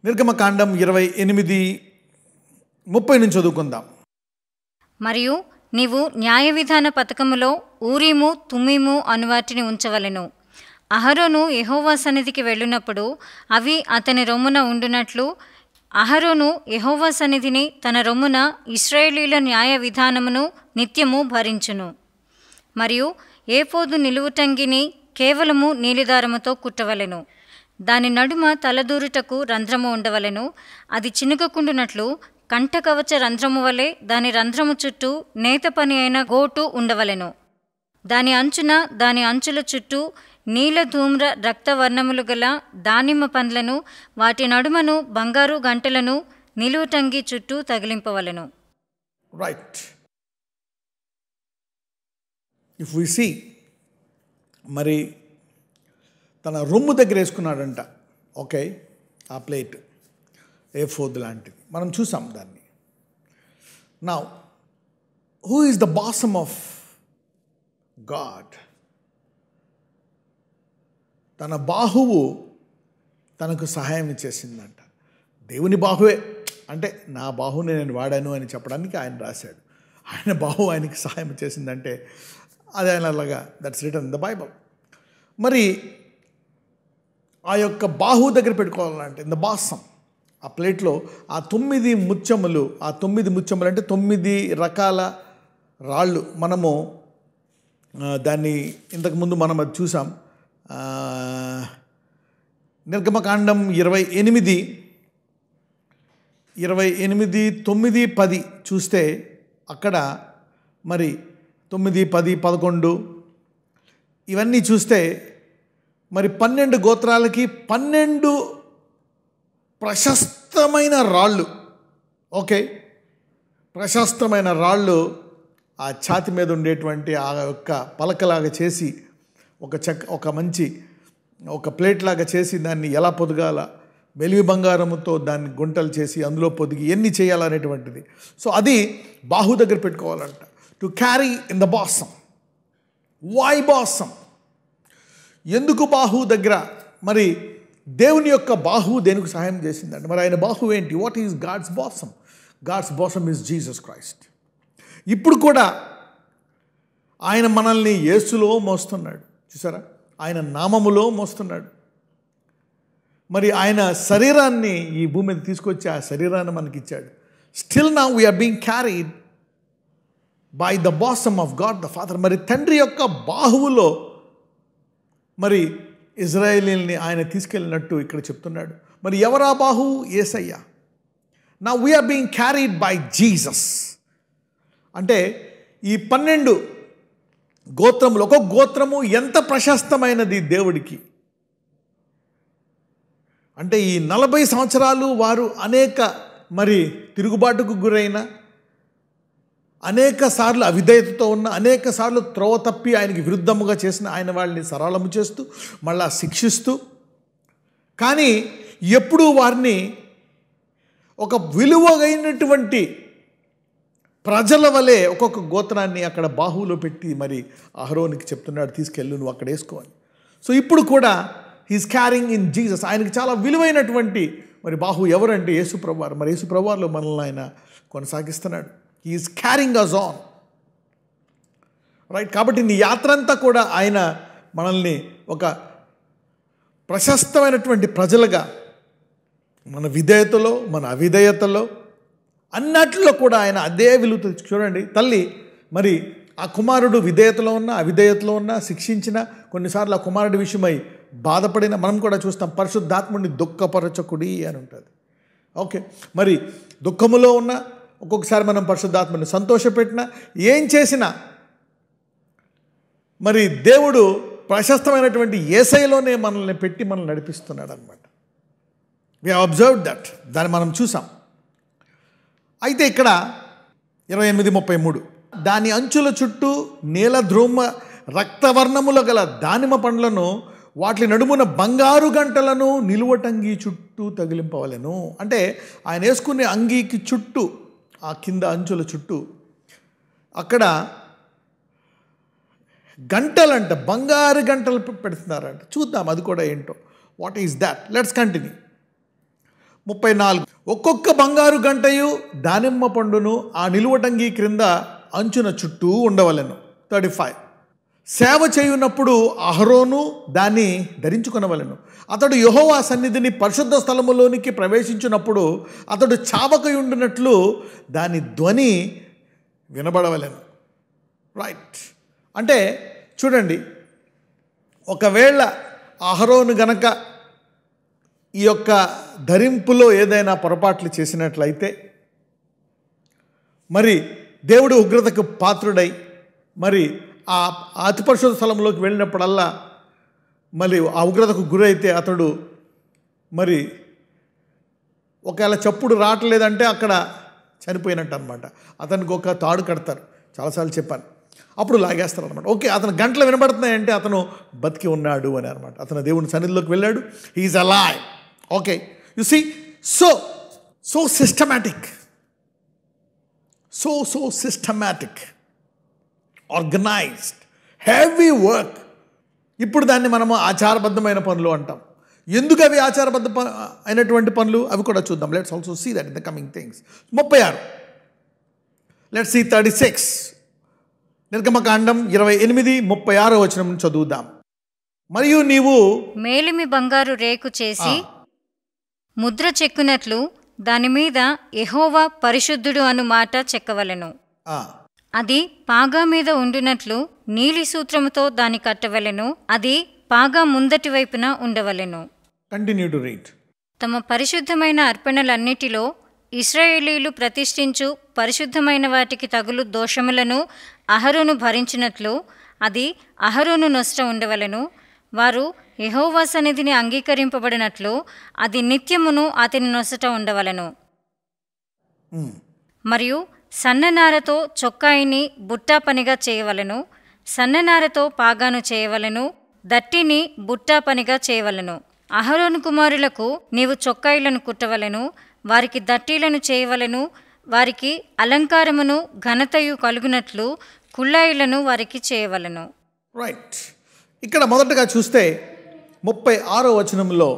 నిర్గమకాండం 28:30 నుంచి చదువుకుందాం. మరియు నీవు న్యాయ విధాన పథకములో ఊరీము తుమ్మీము అనువాటిని ఉంచవలెను. అహరోను యెహోవా సన్నిధికి వెళ్ళినప్పుడు అవి అతని రొమ్మున ఉండునట్లు అహరోను యెహోవా సన్నిధిని తన రొమ్మున ఇశ్రాయేలీయుల న్యాయ విధానమును నిత్యము భరించును. మరియు ఏఫోదు నిలువుటంగిని కేవలము నీలిదారముతో కుట్టవలెను. దాని నడుమ తలదూరుటకు రంధ్రము ఉండవలెను. అది చినుకకుండునట్లు కంఠకవచ రంధ్రము వలె దాని రంధ్రము చుట్టూ నేత పని అయిన గోటు ఉండవలెను. దాని అంచుల చుట్టూ నీల ధూమ్ర రక్తవర్ణములు గల దానిమ్మ పండ్లను, వాటి నడుమను బంగారు గంటలను నిలువుటంగి చుట్టూ తగిలింపవలెను. రైట్. ఇఫ్ వి సీ, మరి తన రొమ్ము దగ్గర వేసుకున్నాడంట. ఓకే, ఆ ప్లేట్ ఏఫోద్ లాంటిది మనం చూసాం దాన్ని. Now who is the bosom of God? తన బాహువు తనకు సహాయం చేసిందంట. దేవుని బాహువే అంటే నా బాహువుని నేను వాడాను అని చెప్పడానికి ఆయన రాశాడు. ఆయన బాహువు ఆయనకి సహాయం చేసిందంటే అది ఆయన అలాగా, that's return in the Bible. మరి ఆ యొక్క బాహువు దగ్గర పెట్టుకోవాలంటే ఇన్ ద బాసం, ఆ ప్లేట్లో ఆ 9 ముత్యములు, ఆ 9 ముత్యములు అంటే 9 రకాల రాళ్ళు. మనము దాన్ని ఇంతకుముందు మనం అది చూసాం. నిర్గమకాండం 28, 9, 10 చూస్తే అక్కడ మరి 9, 10, 11 ఇవన్నీ చూస్తే మరి 12 గోత్రాలకి 12 ప్రశస్తమైన రాళ్ళు. ఓకే, ప్రశస్తమైన రాళ్ళు ఆ ఛాతి మీద ఉండేటువంటి ఆ యొక్క పలకలాగా చేసి ఒక ప్లేట్ లాగా చేసి దాన్ని ఎలా పొదగాల, వెలివి బంగారముతో దాన్ని గుంటలు చేసి అందులో పొదిగి ఎన్ని చేయాలనేటువంటిది. సో అది బాహు దగ్గర పెట్టుకోవాలంట. To carry in the bosom. Why bosom? ఎందుకు బాహు దగ్గర? మరి దేవుని యొక్క బాహువు దేనికి సహాయం చేసిందంటే మరి ఆయన బాహువు ఏంటి? What is God's bosom? God's bosom is Jesus Christ. ఇప్పుడు కూడా ఆయన మనల్ని యేసులో మోస్తున్నాడు. చూసారా, ఆయన నామములో మోస్తున్నాడు. మరి ఆయన శరీరాన్ని ఈ భూమి మీద తీసుకొచ్చి ఆ శరీరాన్ని మనకి ఇచ్చాడు. Still now we are being carried by the bosom of God the father. మరి తండ్రి యొక్క బాహువులో మరి ఇజ్రాయేలీల్ని ఆయన తీసుకెళ్ళినట్టు ఇక్కడ చెప్తున్నాడు. మరి ఎవరా బాహువు? యేసయ్య. Now we are being carried by Jesus. అంటే ఈ 12 గోత్రములు, ఒక్కొక్క గోత్రము ఎంత ప్రశస్తమైనది దేవుడికి. అంటే ఈ 40 సంవత్సరాలు వారు అనేక మరి తిరుగుబాటుకు గురైన, అనేక సార్లు అవిధేయతతో ఉన్న, అనేక సార్లు త్రోవ తప్పి ఆయనకి విరుద్ధముగా చేసిన ఆయన వాళ్ళని సరళము చేస్తూ మళ్ళా శిక్షిస్తూ, కానీ ఎప్పుడూ వారిని ఒక విలువైనటువంటి ప్రజల వలె ఒక్కొక్క గోత్రాన్ని అక్కడ బాహువులో పెట్టి మరి అహరోనికి చెప్తున్నాడు, తీసుకెళ్ళు నువ్వు అక్కడ వేసుకో అని. సో ఇప్పుడు కూడా హీస్ క్యారింగ్ ఇన్ జీసస్. ఆయనకి చాలా విలువైనటువంటి మరి బాహువు ఎవరంటే యేసు ప్రభువారు. మరి యేసు ప్రభువారిలో మనల్ని ఆయన కొనసాగిస్తున్నాడు. He is carrying us on, right. కాబట్టి నీ యాత్ర అంతా కూడా ఆయన మనల్ని ఒక ప్రశస్తమైనటువంటి ప్రజలుగా మన విధేయతలో, మన అవిధేయతలో అన్నట్లో కూడా ఆయన అదే విలువ. చూడండి, తల్లి మరి ఆ కుమారుడు విధేయతలో ఉన్న, అవిధేయతలో ఉన్న, శిక్షించిన, కొన్నిసార్లు ఆ కుమారుడి విషయమై బాధపడిన మనం కూడా చూస్తాం. పరిశుద్ధాత్ముడిని దుఃఖపరచకుడి అని ఉంటుంది. ఓకే, మరి దుఃఖములో ఉన్న ఒక్కొక్కసారి మనం పరిశుద్ధాత్మని సంతోషపెట్టినా, ఏం చేసినా మరి దేవుడు ప్రశస్తమైనటువంటి యేసయ్యలోనే మనల్ని పెట్టి మనల్ని నడిపిస్తున్నాడు అనమాట. We have observed that. దాన్ని మనం చూసాం. అయితే ఇక్కడ 28:33 దాని అంచుల చుట్టూ నీల ధ్రుమ రక్తవర్ణముల గల దానిమ్మ పండ్లను, వాటి నడుమున బంగారు గంటలను నిలువటంగి చుట్టూ తగిలింపవలెను. అంటే ఆయన వేసుకునే అంగీకి చుట్టూ, ఆ కింద అంచుల చుట్టూ అక్కడ గంటలంట, బంగారు గంటలు పెడుతున్నారంట. చూద్దాం అది కూడా ఏంటో. What is that? Let's continue. 34 ఒక్కొక్క బంగారు గంటయు దానిమ్మ పండును ఆ నిలువటంగి క్రింద అంచున చుట్టూ ఉండవలెను. 35 సేవ చేయునప్పుడు అహరోను దాన్ని ధరించుకొనవలెను. అతడు యెహోవా సన్నిధిని పరిశుద్ధ స్థలములోనికి ప్రవేశించినప్పుడు అతడు చావకయుండినట్లు దాని ధ్వని వినబడవలెను. రైట్. అంటే చూడండి, ఒకవేళ అహరోను గనక ఈ యొక్క ధరింపులో ఏదైనా పొరపాట్లు చేసినట్లయితే మరి దేవుడు ఉగ్రతకు పాత్రుడై మరి ఆ అతి పరిశుద్ధ స్థలంలోకి వెళ్ళినప్పుడల్లా మరి ఆ ఉగ్రతకు గురైతే అతడు మరి ఒకవేళ చప్పుడు రావట్లేదంటే అక్కడ చనిపోయినట్టు అనమాట. అతనికి ఒక తాడు కడతారు, చాలాసార్లు చెప్పాను. అప్పుడు లాగేస్తారు అనమాట. ఓకే, అతను గంటలు వినబడుతున్నాయంటే అతను బతికి ఉన్నాడు అని అనమాట. అతను దేవుని సన్నిధిలోకి వెళ్ళాడు. He is alive. Okay, you see, so systematic, so systematic, organised, heavy work. ఇప్పుడు దాన్ని మనము ఆచారబద్ధమైన పనులు అంటాం. ఎందుకు అవి ఆచారబద్ధ అయినటువంటి పనులు అవి కూడా చూద్దాం. Let's also see that in the coming things. 36 let's see 36 నిర్గమకాండం 28-36 వచనం చదువుదాం. మరియు నీవు మేలిమి బంగారు రేకు చేసి ముద్ర చెక్కునట్లు దాని మీద యెహోవా పరిశుద్ధుడు అను మాట చెక్కవలెను. అది పాగా మీద ఉండునట్లు నీలి సూత్రముతో దాన్ని కట్టవలెను. అది పాగా ముందటి వైపున ఉండవలెను. Continue to read. తమ పరిశుద్ధమైన అర్పణలన్నిటిలో ఇశ్రాయేలీలు ప్రతిష్ఠించు పరిశుద్ధమైన వాటికి తగులు దోషములను అహరోను భరించినట్లు అది అహరోను నొస్ట ఉండవలెను. వారు యెహోవా సన్నిధిని అంగీకరింపబడినట్లు అది నిత్యమును అతని నొసట ఉండవలెను. మరియు సన్ననారతో చొక్కాయిని బుట్టా పనిగా చేయవలెను. సన్ననారతో పాగాను చేయవలెను. దట్టిని బుట్టా పనిగా చేయవలెను. అహరోను కుమారులకు నీవు చొక్కాయిలను కుట్టవలెను. వారికి దట్టీలను చేయవలెను. వారికి అలంకారమును ఘనతయు కలుగునట్లు కుళ్ళాయిలను వారికి చేయవలెను. రైట్. ఇక్కడ మొదటగా చూస్తే 36వ వచనంలో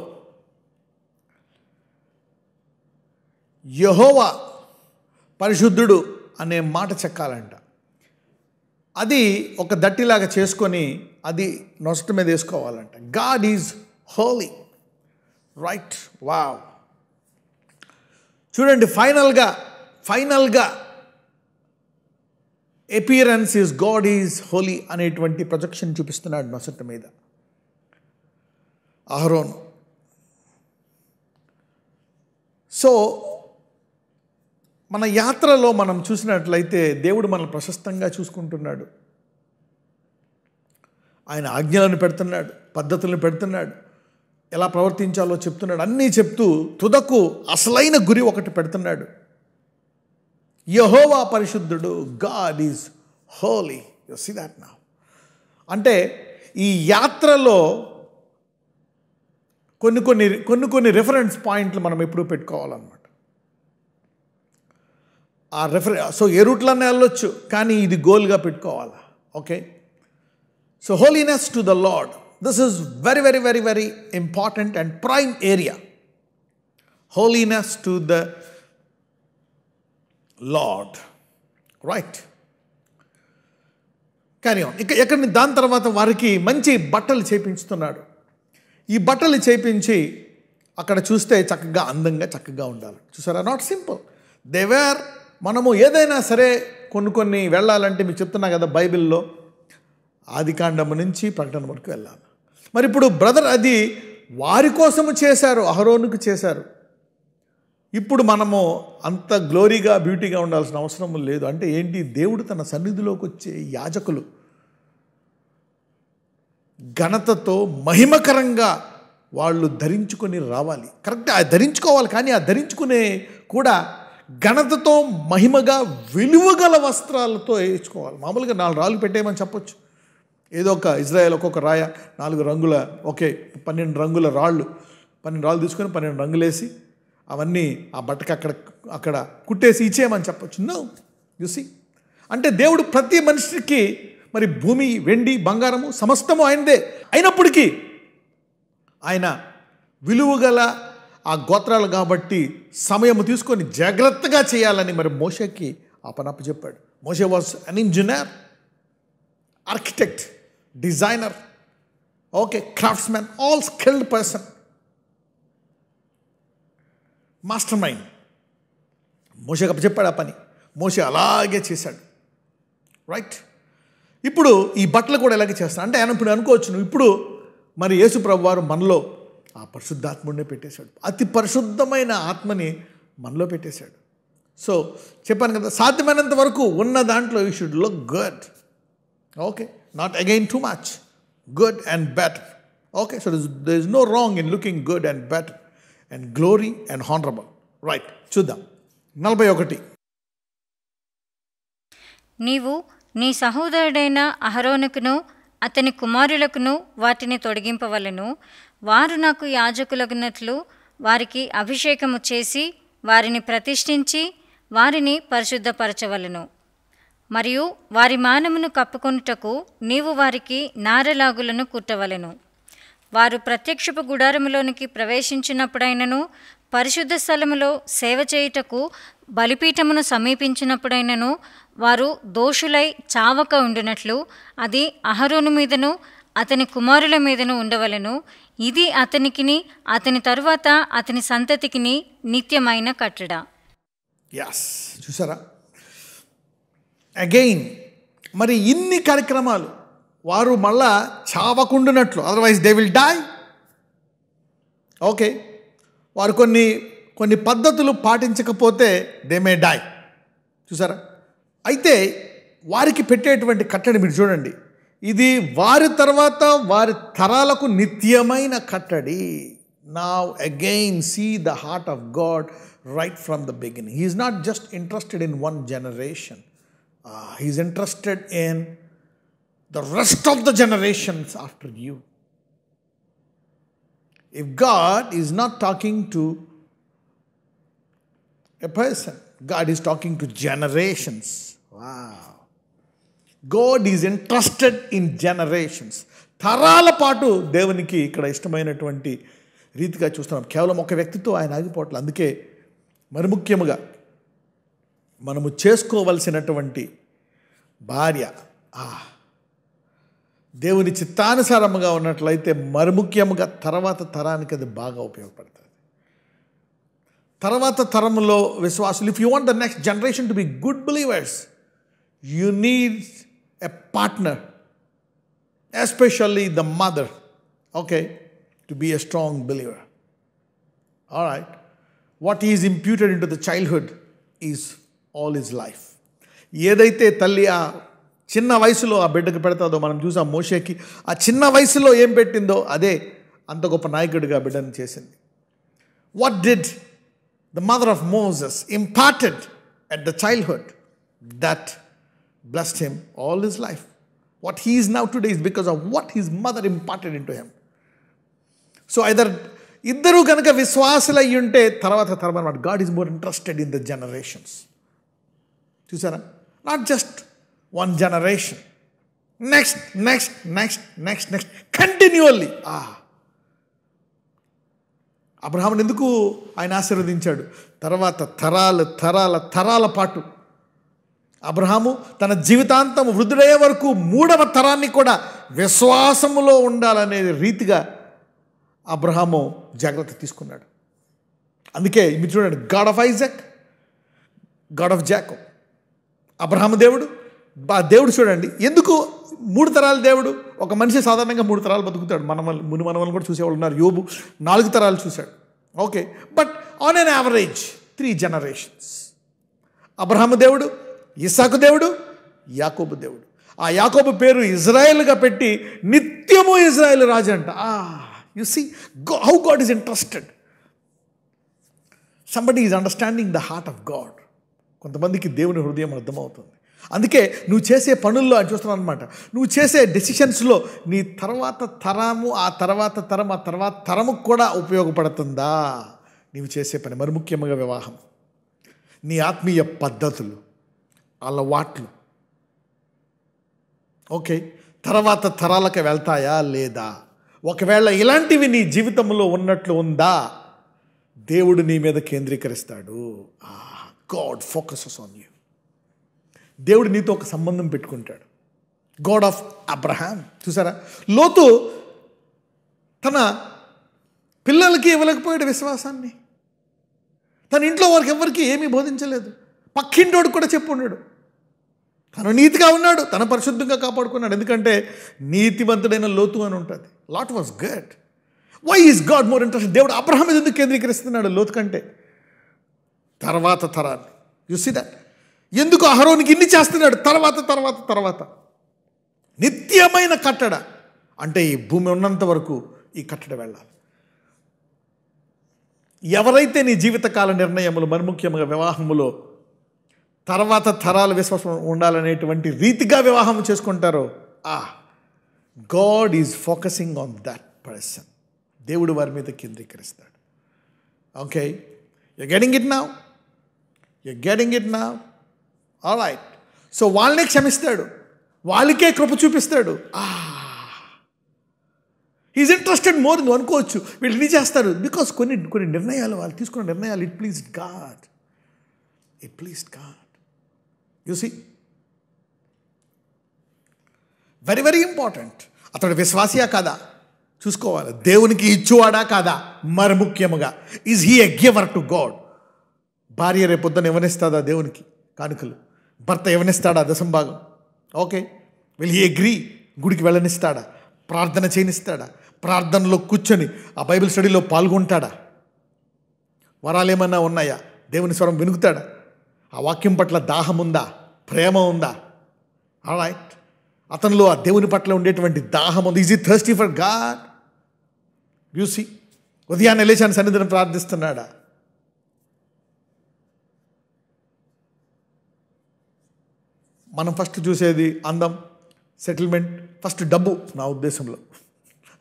యెహోవా పరిశుద్ధుడు అనే మాట చెక్కాలంట. అది ఒక దట్టిలాగా చేసుకొని అది నొసట మీద వేసుకోవాలంట. God is holy. Right. Wow. చూడండి, ఫైనల్గా appearance is God is holy అనేటువంటి ప్రొజెక్షన్ చూపిస్తున్నాడు నొసట మీద అహరోను. సో మన యాత్రలో మనం చూసినట్లయితే దేవుడు మనల్ని ప్రశస్తంగా చూసుకుంటున్నాడు. ఆయన ఆజ్ఞలను పెడుతున్నాడు, పద్ధతులను పెడుతున్నాడు, ఎలా ప్రవర్తించాలో చెప్తున్నాడు. అన్నీ చెప్తూ తుదకు అసలైన గురి ఒకటి పెడుతున్నాడు. యెహోవా పరిశుద్ధుడు, God is holy. You see that now. అంటే ఈ యాత్రలో కొన్ని రిఫరెన్స్ పాయింట్లు మనం ఎప్పుడూ పెట్టుకోవాలన్నమాట. ఆ సో ఏ రూట్లన్నీ వెళ్ళొచ్చు, కానీ ఇది గోల్గా పెట్టుకోవాలా. Okay. So holiness to the lord, this is very very very very important and prime area. Holiness to the lord. Right. Carry on. ఎక్కడ దాని తర్వాత వారికి మంచి బట్టలు చేయించుతున్నాడు. ఈ బట్టలు చేయించి అక్కడ చూస్తే చక్కగా అందంగా చక్కగా ఉండాలి. చూసారా? Not simple. దేవేర్ మనము ఏదైనా సరే కొన్ని వెళ్ళాలంటే మీకు చెప్తున్నా కదా, బైబిల్లో ఆదికాండము నుంచి ప్రకటన వరకు వెళ్ళాలి. మరి ఇప్పుడు బ్రదర్ అది వారి కోసము చేశారు, అహరోనుకు చేశారు. ఇప్పుడు మనము అంత గ్లోరీగా బ్యూటీగా ఉండాల్సిన అవసరం లేదు. అంటే ఏంటి? దేవుడు తన సన్నిధిలోకి వచ్చే యాజకులు ఘనతతో మహిమకరంగా వాళ్ళు ధరించుకొని రావాలి. కరెక్ట్, అది ధరించుకోవాలి. కానీ ఆ ధరించుకునే కూడా ఘనతతో మహిమగా విలువగల వస్త్రాలతో వేయించుకోవాలి. మామూలుగా 4 రాళ్ళు పెట్టేయమని చెప్పొచ్చు. ఏదో ఒక ఇజ్రాయెల్ ఒక్కొక్క రాయ 4 రంగుల 12 రంగుల రాళ్ళు 12 రాళ్ళు తీసుకొని 12 రంగులు వేసి అవన్నీ ఆ బట్టకి అక్కడ కుట్టేసి ఇచ్చేయమని చెప్పొచ్చు. No, you see. అంటే దేవుడు ప్రతి మనిషికి మరి భూమి, వెండి, బంగారము సమస్తము ఆయనదే అయినప్పటికీ ఆయన విలువగల ఆ గోత్రాలు కాబట్టి సమయం తీసుకొని జాగ్రత్తగా చేయాలని మరి మోషేకి ఆ పని అప్పచెప్పాడు. మోషే was an engineer, architect, designer, okay, craftsmen, all skilled person, master mind. మోషేకి అప్పచెప్పాడు ఆ పని. మోషే అలాగే చేశాడు. రైట్. ఇప్పుడు ఈ బట్టలు కూడా ఎలాగే చేస్తాను అంటే ఆయన ఇప్పుడు అనుకోవచ్చు, నువ్వు ఇప్పుడు మరి యేసు ప్రభు వారు మనలో ఆ పరిశుద్ధాత్ముడినే పెట్టేశాడు, అతి పరిశుద్ధమైన ఆత్మని మనలో పెట్టేశాడు. సో చెప్పాను కదా, సాధ్యమైనంత వరకు ఉన్న దాంట్లో you should look good, okay, not again too much, good and better, okay. So there is no wrong in looking good and better and glory and honourable. Right, చూద్దాం 41. నీవు నీ సహోదరుడైన అహరోనుకును అతని కుమారులకును వాటిని తొడిగింపవలెను. వారు నాకు యాజకులగునట్లు వారికి అభిషేకము చేసి వారిని ప్రతిష్ఠించి వారిని పరిశుద్ధపరచవలెను. మరియు వారి మానమును కప్పుకొనుటకు నీవు వారికి నారలాగులను కుట్టవలెను. వారు ప్రత్యక్షపు గుడారములోనికి ప్రవేశించినప్పుడైనను, పరిశుద్ధ స్థలములో సేవ చేయుటకు బలిపీఠమును సమీపించినప్పుడైనను వారు దోషులై చావక ఉండునట్లు అది అహరోను మీదను అతని కుమారుల మీదను ఉండవలెను. ఇది అతనికిని అతని తరువాత అతని సంతతికిని నిత్యమైన కట్టడ. యాస్, చూసారా, అగైన్ మరి ఇన్ని కార్యక్రమాలు వారు మళ్ళా చావకుండునట్లు, otherwise they will die. Okay, వారు కొన్ని పద్ధతులు పాటించకపోతే దే మే డై. చూసారా, అయితే వారికి పెట్టేటువంటి కట్టడి మీరు చూడండి, ఇది వారి తర్వాత వారి తరాలకు నిత్యమైన కట్టడి. Now again see the heart of God right from the beginning. He is not just interested in one generation, he is interested in the rest of the generations after you. If God is not talking to a person, God is talking to generations. Wow. God is interested in generations. తరాల పాటు దేవునికి ఇక్కడ ఇష్టమైనటువంటి రీతిగా చూస్తున్నాం. కేవలం ఒక వ్యక్తితో ఆయన ఆగిపోవట్లేదు. అందుకే మరి ముఖ్యముగా మనము చేసుకోవలసినటువంటి భార్య దేవుని చిత్తానుసారముగా ఉన్నట్లయితే మరి ముఖ్యముగా తర్వాత తరానికి అది బాగా ఉపయోగపడుతుంది. తర్వాత తరములో విశ్వాసులు, if you want the next generation to be good believers, you need a partner, especially the mother, okay, to be a strong believer. Alright, what is imputed in to the childhood is all his life. ఏదైతే తల్లి ఆ చిన్న వయసులో ఆ బిడ్డకు పెడతాదో, మనం చూసాం మోషేకి ఆ చిన్న వయసులో ఏం పెట్టిందో అదే అంత గొప్ప నాయకుడిగా బిడ్డను చేసింది. What did the mother of Moses imparted at the childhood that blessed him all his life. What he is now today is because of what his mother imparted in to him. So either ఇద్దరు కనుక విశ్వాసులు అయ్యి ఉంటే తర్వాత తరం అన్నమాట. God is more interested in the generations. చూసారా, not just one generation, next continually. అబ్రహాముని ఎందుకు ఆయన ఆశీర్వదించాడు? తర్వాత తరాల పాటు అబ్రహాము తన జీవితాంతం వృద్ధుడయ్యే వరకు 3వ తరాన్ని కూడా విశ్వాసములో ఉండాలనే రీతిగా అబ్రహాము జాగ్రత్త తీసుకున్నాడు. అందుకే మీరు చూడండి, God of Isaac, God of Jacob. Abraham దేవుడు చూడండి, ఎందుకు 3 తరాల దేవుడు? ఒక మనిషి సాధారణంగా 3 తరాలు బతుకుతాడు. మనవల్ని కూడా చూసేవాళ్ళు ఉన్నారు. యోబు 4 తరాలు చూశాడు, okay. But on an average 3 generations. Abraham దేవుడు, ఇస్సాకు దేవుడు, యాకోబు దేవుడు. ఆ యాకోబు పేరు ఇజ్రాయెల్గా పెట్టి నిత్యము ఇజ్రాయెల్ రాజు అంట. You see how God is interested. Somebody is understanding the heart of God. కొంతమందికి దేవుని హృదయం అర్థమవుతుంది. అందుకే నువ్వు చేసే పనుల్లో అని చూస్తున్నావు అనమాట. నువ్వు చేసే డెసిషన్స్లో నీ తర్వాత తరము, ఆ తర్వాత తరముకు కూడా ఉపయోగపడుతుందా నీవు చేసే పని? మరి ముఖ్యంగా వివాహం, నీ ఆత్మీయ పద్ధతులు, అలవాట్లు, ఓకే, తర్వాత తరాలకు వెళ్తాయా లేదా? ఒకవేళ ఇలాంటివి నీ జీవితంలో ఉన్నట్లు ఉందా, దేవుడు నీ మీద కేంద్రీకరిస్తాడు. God focuses on you. దేవుడు నీతో ఒక సంబంధం పెట్టుకుంటాడు. God of Abraham. చూసారా, లోతు తన పిల్లలకి ఇవ్వలేకపోయాడు విశ్వాసాన్ని. తన ఇంట్లో వారికి ఎవరికి ఏమీ బోధించలేదు. పక్కింటోడు కూడా చెప్పున్నాడు. తను నీతిగా ఉన్నాడు, తన పరిశుద్ధంగా కాపాడుకున్నాడు. ఎందుకంటే నీతివంతుడైన లోతు అని ఉంటుంది. Lot was good. Why is God more interest? దేవుడు అబ్రహాం మీద ఎందుకు కేంద్రీకరిస్తున్నాడు లోతు కంటే? తర్వాత తరాన్ని. You see that. ఎందుకు అహరోనికి ఇన్ని చేస్తున్నాడు? తర్వాత తర్వాత తర్వాత నిత్యమైన కట్టడ. అంటే ఈ భూమి ఉన్నంత వరకు ఈ కట్టడ వెళ్ళాలి. ఎవరైతే నీ జీవితకాల నిర్ణయములు, మరి ముఖ్యంగా వివాహములో తర్వాత తరాల విశ్వాసం ఉండాలనేటువంటి రీతిగా వివాహం చేసుకుంటారో, God is focusing on that person. దేవుడు వారి మీద కేంద్రీకరిస్తాడు. Okay, you getting it now? You getting it now? Alright. So వాళ్ళనే క్షమిస్తాడు, వాళ్ళకే కృప చూపిస్తాడు. Is interested more. నువ్వు అనుకోవచ్చు వీళ్ళు ఇది చేస్తారు బికాస్ కొన్ని నిర్ణయాలు, వాళ్ళు తీసుకున్న నిర్ణయాలు it pleased God. It pleased God. You see, very very important. అతడు విశ్వాసియా కాదా చూసుకోవాలి. దేవునికి ఇచ్చువాడా కాదా? మరి ముఖ్యముగా is he a giver to God. భార్య రేపొద్దున ఎవరిస్తాదా దేవునికి కానుకలు? భర్త ఎవరిస్తాడా దశంభాగం? Okay, will he agree? గుడికి వెళ్ళనిస్తాడా? ప్రార్థన చేయనిస్తాడా? ప్రార్థనలో కూర్చొని ఆ బైబిల్ స్టడీలో పాల్గొంటాడా? వరాలు ఏమన్నా ఉన్నాయా? దేవుని స్వరం వినుకుతాడా? ఆ వాక్యం పట్ల దాహం ఉందా? ప్రేమ ఉందా? ఆల్రైట్, అతనిలో ఆ దేవుని పట్ల ఉండేటువంటి దాహం ఉంది. Is he thirsty for God? You see, ఉదయాన్నే లేచాను సన్నిధిని ప్రార్థిస్తున్నాడా? మనం ఫస్ట్ చూసేది అందం, సెటిల్మెంట్, ఫస్ట్ డబ్బు నా ఉద్దేశంలో.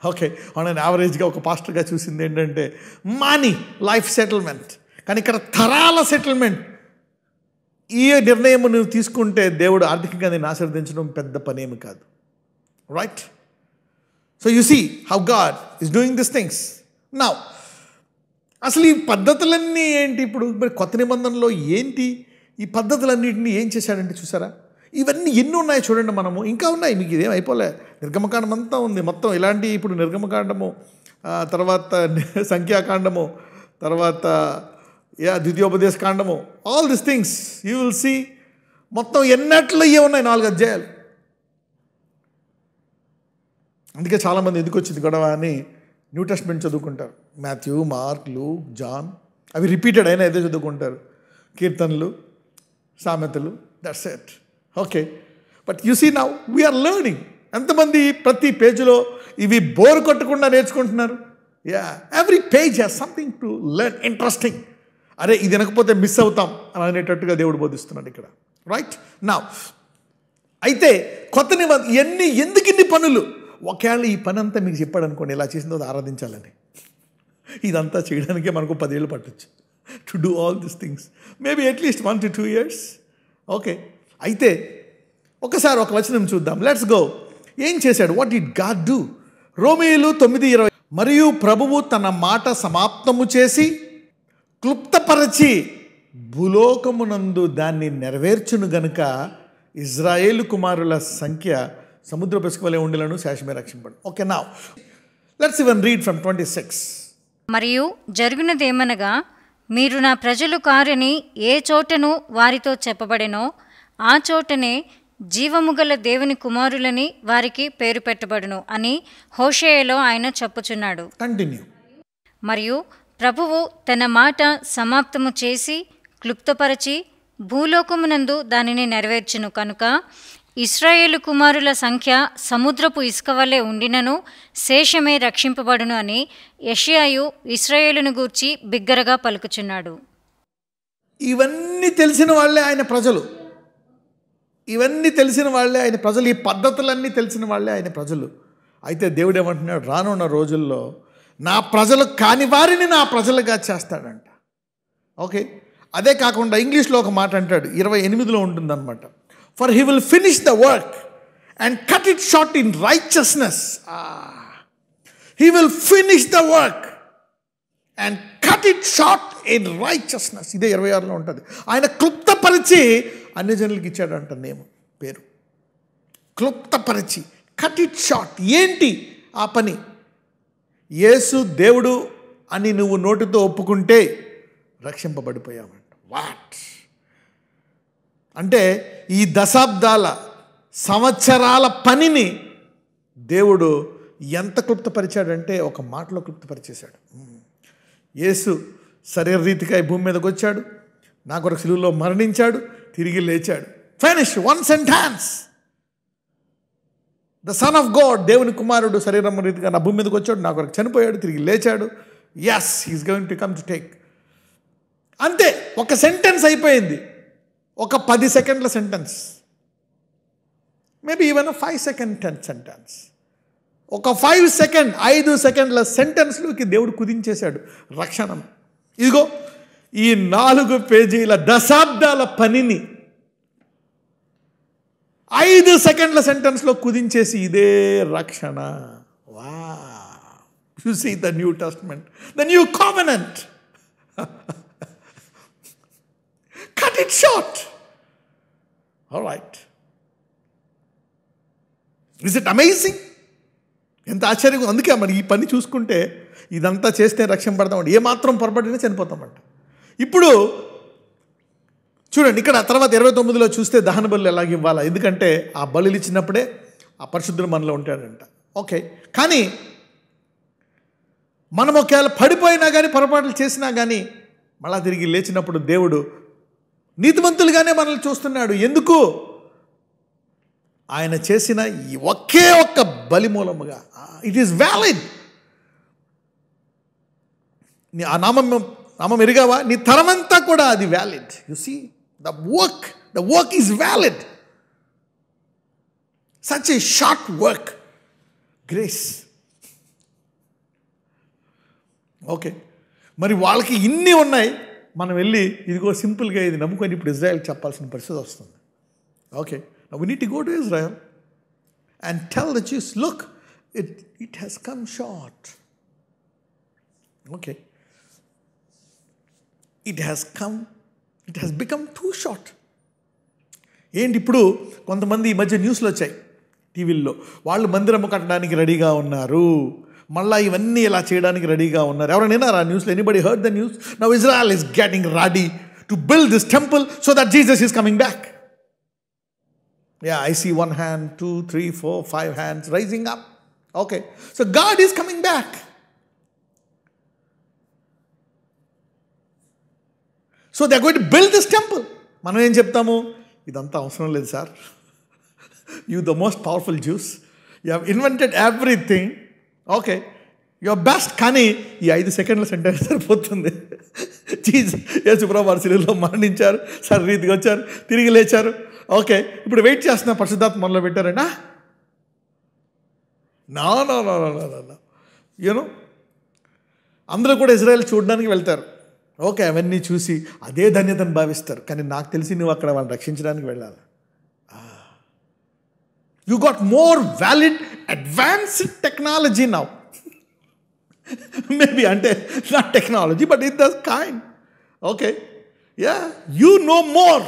ఓకే, నేను యావరేజ్గా ఒక పాస్టర్గా చూసింది ఏంటంటే మనీ, లైఫ్ సెటిల్మెంట్. కానీ ఇక్కడ తరాల సెటిల్మెంట్. ఈ నిర్ణయం నువ్వు తీసుకుంటే దేవుడు ఆర్థికంగా నేను ఆశీర్వదించడం పెద్ద పనేమి కాదు. Right? So you see how God is doing this things. Now అసలు ఈ పద్ధతులన్నీ ఏంటి? ఇప్పుడు మరి కొత్త నిబంధనలో ఏంటి ఈ పద్ధతులన్నింటినీ ఏం చేశాడంటే చూసారా, ఇవన్నీ ఎన్ని ఉన్నాయి చూడండి. మనము ఇంకా ఉన్నాయి, మీకు ఇదేం అయిపోలే. నిర్గమకాండం అంతా ఉంది మొత్తం ఇలాంటి. ఇప్పుడు నిర్గమకాండము, తర్వాత సంఖ్యాకాండము, తర్వాత ద్వితీయోపదేశ కాండము, all this things you will see. మొత్తం ఎన్నట్లు ఇవే ఉన్నాయి, 4 అధ్యాయాలు. అందుకే చాలామంది ఎందుకు వచ్చింది గొడవ అని న్యూ టెస్ట్మెంట్ చదువుకుంటారు. మాథ్యూ, మార్క్, లూక్, జాన్, అవి రిపీటెడ్ అయినా ఏదో చదువుకుంటారు. కీర్తనలు, సామెతలు, that's it. Okay, but you see now we are learning. ఎంతమంది ప్రతి పేజీలో ఇవి బోర్ కొట్టకుండా నేర్చుకుంటున్నారు? Every page has something to learn interesting. అరే ఇది వినకపోతే మిస్ అవుతాం అని అనేటట్టుగా దేవుడు బోధిస్తున్నాడు ఇక్కడ. రైట్? నౌ అయితే కొత్త నిబంధన ఎందుకు ఇన్ని పనులు? ఒకవేళ ఈ పని అంతా మీకు చెప్పాడు అనుకోండి, ఇలా చేసిన తర్వాత ఆరాధించాలని, ఇదంతా చేయడానికే మనకు 10 ఏళ్ళు పట్టచ్చు. To do all this things maybe at least 1 to 2 years. Okay, అయితే ఒకసారి ఒక వచనం చూద్దాం. Let's go. ఏం చేశాడు? What did God do? రోమీయులు 9:20. మరియు ప్రభువు తన మాట సమాప్తము చేసి క్లుప్తపరచి భూలోకమునందు దాన్ని నెరవేర్చును గనుక ఇజ్రాయేలు కుమారుల సంఖ్య సముద్ర పిసుక వలె ఉండులను, శేషమే రక్షింపడు. Okay, now let's even read from 26. మరియు జరుగునదేమనగా, మీరు నా ప్రజలు కారని ఏ చోటను వారితో చెప్పబడెనో ఆ చోటనే జీవముగల దేవుని కుమారులని వారికి పేరు పెట్టబడును అని హోషేయలో ఆయన చెప్పుచున్నాడు. కంటిన్యూ. మరియు ప్రభువు తన మాట సమాప్తము చేసి క్లుప్తపరచి భూలోకమునందు దానిని నెరవేర్చును కనుక ఇశ్రాయేలు కుమారుల సంఖ్య సముద్రపు ఇసుక వలె ఉండినను శేషమే రక్షింపబడును అని యెషయాయు ఇశ్రాయేలును గూర్చి బిగ్గరగా పలుకుచున్నాడు. ఇవన్నీ తెలిసిన వాళ్ళే ఆయన ప్రజలు. ఇవన్నీ తెలిసిన వాళ్ళే ఆయన ప్రజలు. ఈ పద్ధతులన్నీ తెలిసిన వాళ్ళే ఆయన ప్రజలు. అయితే దేవుడు ఏమంటున్నాడు? రానున్న రోజుల్లో నా ప్రజలు కాని వారిని నా ప్రజలుగా చేస్తాడంట. ఓకే, అదే కాకుండా ఇంగ్లీష్లో ఒక మాట అంటాడు, 28లో ఉంటుందన్నమాట. For he will finish the work and cut it short in righteousness. He will finish the work and cut cut it short in righteousness. ఇదే 26లో ఉంటుంది. ఆయన క్లుప్తపరిచి అన్యజనులకు ఇచ్చాడంట నేమ్ పేరు. క్లుప్తపరిచి, కట్ ఇట్ షార్ట్. ఏంటి ఆ పని? యేసు దేవుడు అని నువ్వు నోటితో ఒప్పుకుంటే రక్షింపబడిపోయావంట. వాట్ అంటే ఈ దశాబ్దాల సంవత్సరాల పనిని దేవుడు ఎంత క్లుప్తపరిచాడంటే ఒక మాటలో క్లుప్తపరిచేశాడు. యేసు శరీరరీతిగా ఈ భూమి మీదకి వచ్చాడు, నా కొరకు సిలువలో మరణించాడు, తిరిగి లేచాడు. Finish. One sentence. The son of God, దేవుని కుమారుడు శరీరం రీతిగా నా భూమి మీదకి వచ్చాడు, నా కొరకు చనిపోయాడు, తిరిగి లేచాడు. Yes, he is going to come to take. అంతే, ఒక సెంటెన్స్ అయిపోయింది. ఒక 10 సెకండ్ల sentence, maybe even 5 second sentence. ఒక 5 సెకండ్ల సెంటెన్స్లోకి దేవుడు కుదించేశాడు రక్షణ. ఇదిగో ఈ 4 పేజీల దశాబ్దాల పనిని 5 సెకండ్ల సెంటెన్స్లో కుదించేసి ఇదే రక్షణ. Wow, you see the New Testament, the new covenant. Cut it short. All right. Is it amazing? ఎంత ఆశ్చర్యంగా. అందుకే మరి ఈ పని చూసుకుంటే ఇదంతా చేస్తే రక్షణ పడతామండి. ఏమాత్రం పొరపాటునే చనిపోతామంట. ఇప్పుడు చూడండి, ఇక్కడ తర్వాత 29లో చూస్తే దహన బలులు ఎలాగ ఇవ్వాలా. ఎందుకంటే ఆ బలులు ఇచ్చినప్పుడే ఆ పరిశుద్ధుడు మనలో ఉంటాడంట. ఓకే, కానీ మనం ఒకవేళ పడిపోయినా కానీ, పొరపాట్లు చేసినా కానీ, మళ్ళా తిరిగి లేచినప్పుడు దేవుడు నీతిమంతులుగానే మనల్ని చూస్తున్నాడు. ఎందుకు? ఆయన చేసిన ఈ ఒకే ఒక్క బలి మూలముగా. It is valid. ఆ నామం ఎరిగావా? నీ తరమంతా కూడా అది valid. You see the work is valid. Such a short work. Grace. Okay, మరి వాళ్ళకి ఇన్ని ఉన్నాయి, మనం వెళ్ళి ఇదిగో సింపుల్గా ఇది నమ్ముకొని ఇప్పుడు ఇజ్రాయెల్ చెప్పాల్సిన పరిస్థితి వస్తుంది. Okay, now we need to go to Israel and tell the Jews, look, it has come short. Okay, it has become too short. ఏంటి ఇప్పుడు కొంతమంది ఈ మధ్య న్యూస్లో వచ్చాయి టీవీల్లో, వాళ్ళు మందిరము కట్టడానికి రెడీగా ఉన్నారు, మళ్ళీ ఇవన్నీ ఇలా చేయడానికి రెడీగా ఉన్నారు. ఎవరైనా విన్నారా ఆ న్యూస్లో? Anybody heard the news? Now Israel is getting ready to build this temple so that Jesus is coming back. Yeah, I see 1 hand, 2, 3, 4, 5 hands rising up. Okay, so God is coming back. So they are going to build this temple. మనం ఏం చెప్తాము? ఇదంతా అవసరం లేదు sir. You the most powerful Jews, you have invented everything. Okay, your best. కానీ ఈ 5 సెకండ్ల sentence సరిపోతుంది. యేసుప్రభువు వారి శిలువలో మరణించారు, శరీరీతిగా వచ్చారు, తిరిగి లేచారు. ఓకే, ఇప్పుడు వెయిట్ చేస్తున్నా పరిశుద్ధాత్మ మనలో పెట్టారండి. నో యూనో, అందరూ కూడా ఇజ్రాయెల్ చూడడానికి వెళ్తారు. ఓకే, అవన్నీ చూసి అదే ధన్యతను భావిస్తారు. కానీ నాకు తెలిసి నువ్వు అక్కడ వాళ్ళని రక్షించడానికి వెళ్ళాలి. You got more valid, advanced technology now. Maybe not technology, but it does kind. Okay, yeah, you know more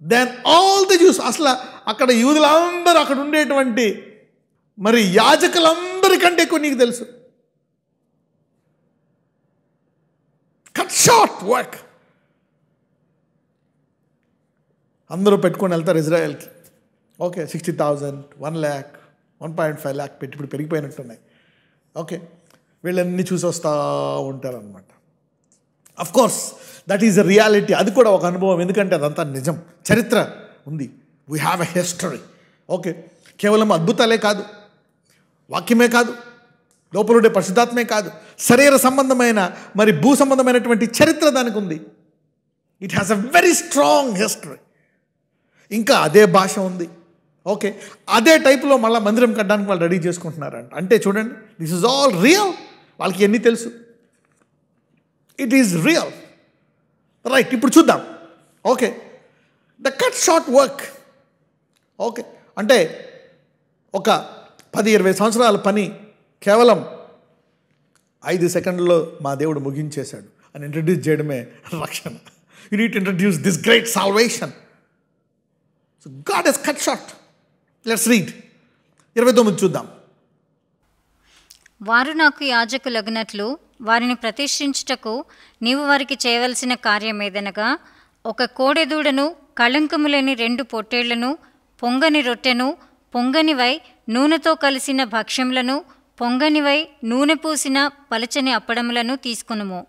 than all the Jews. అసలు అక్కడ యూదులందరూ, అక్కడ ఉండేటువంటి మరి యాజకులందరికంటే ఎక్కువ నీకు తెలుసు. Cut short work. అందరూ పెట్టుకొని వెళ్తారు ఇజ్రాయెల్కి. ఓకే, 60,000, 1 lakh, 1.5 lakh పెట్టి ఇప్పుడు పెరిగిపోయినట్టున్నాయి. ఓకే, వీళ్ళన్నీ చూసి వస్తూ ఉంటారనమాట. Of course that is a reality. అది కూడా ఒక అనుభవం, ఎందుకంటే అదంతా నిజం, చరిత్ర ఉంది. We have a history. Okay, కేవలం అద్భుతాలే కాదు, వాక్యమే కాదు, లోపల ఉండే పరిశుద్ధాత్మే కాదు, శరీర సంబంధమైన మరి భూ సంబంధమైనటువంటి చరిత్ర దానికి ఉంది. It has a very strong history. ఇంకా అదే భాష ఉంది. ఓకే, అదే టైప్లో మళ్ళీ మందిరం కట్టడానికి వాళ్ళు రెడీ చేసుకుంటున్నారంట. అంటే చూడండి, దిస్ ఈజ్ ఆల్ రియల్. వాళ్ళకి ఎన్ని తెలుసు? It is real. రైట్, ఇప్పుడు చూద్దాం. Okay, the cut short work. Okay, అంటే ఒక 10-20 సంవత్సరాల పని కేవలం 5 సెకండ్లలో మా దేవుడు ముగించేశాడు. అని ఇంట్రడ్యూస్ చేయడమే రక్షణ. You need to introduce this great salvation. So God has cut short. Let's read 29 చూద్దాం. వారు నాకు యాజకులగునట్లు వారిని ప్రతిష్ఠించుటకు నీవు వారికి చేయవలసిన కార్యమేదనగా, ఒక కోడెదూడను, కళంకము లేని 2 పొట్టేళ్లను, పొంగని రొట్టెను, పొంగనివై నూనెతో కలిసిన భక్ష్యములను, పొంగనివై నూనె పూసిన పలచని అప్పడములను తీసుకునుము.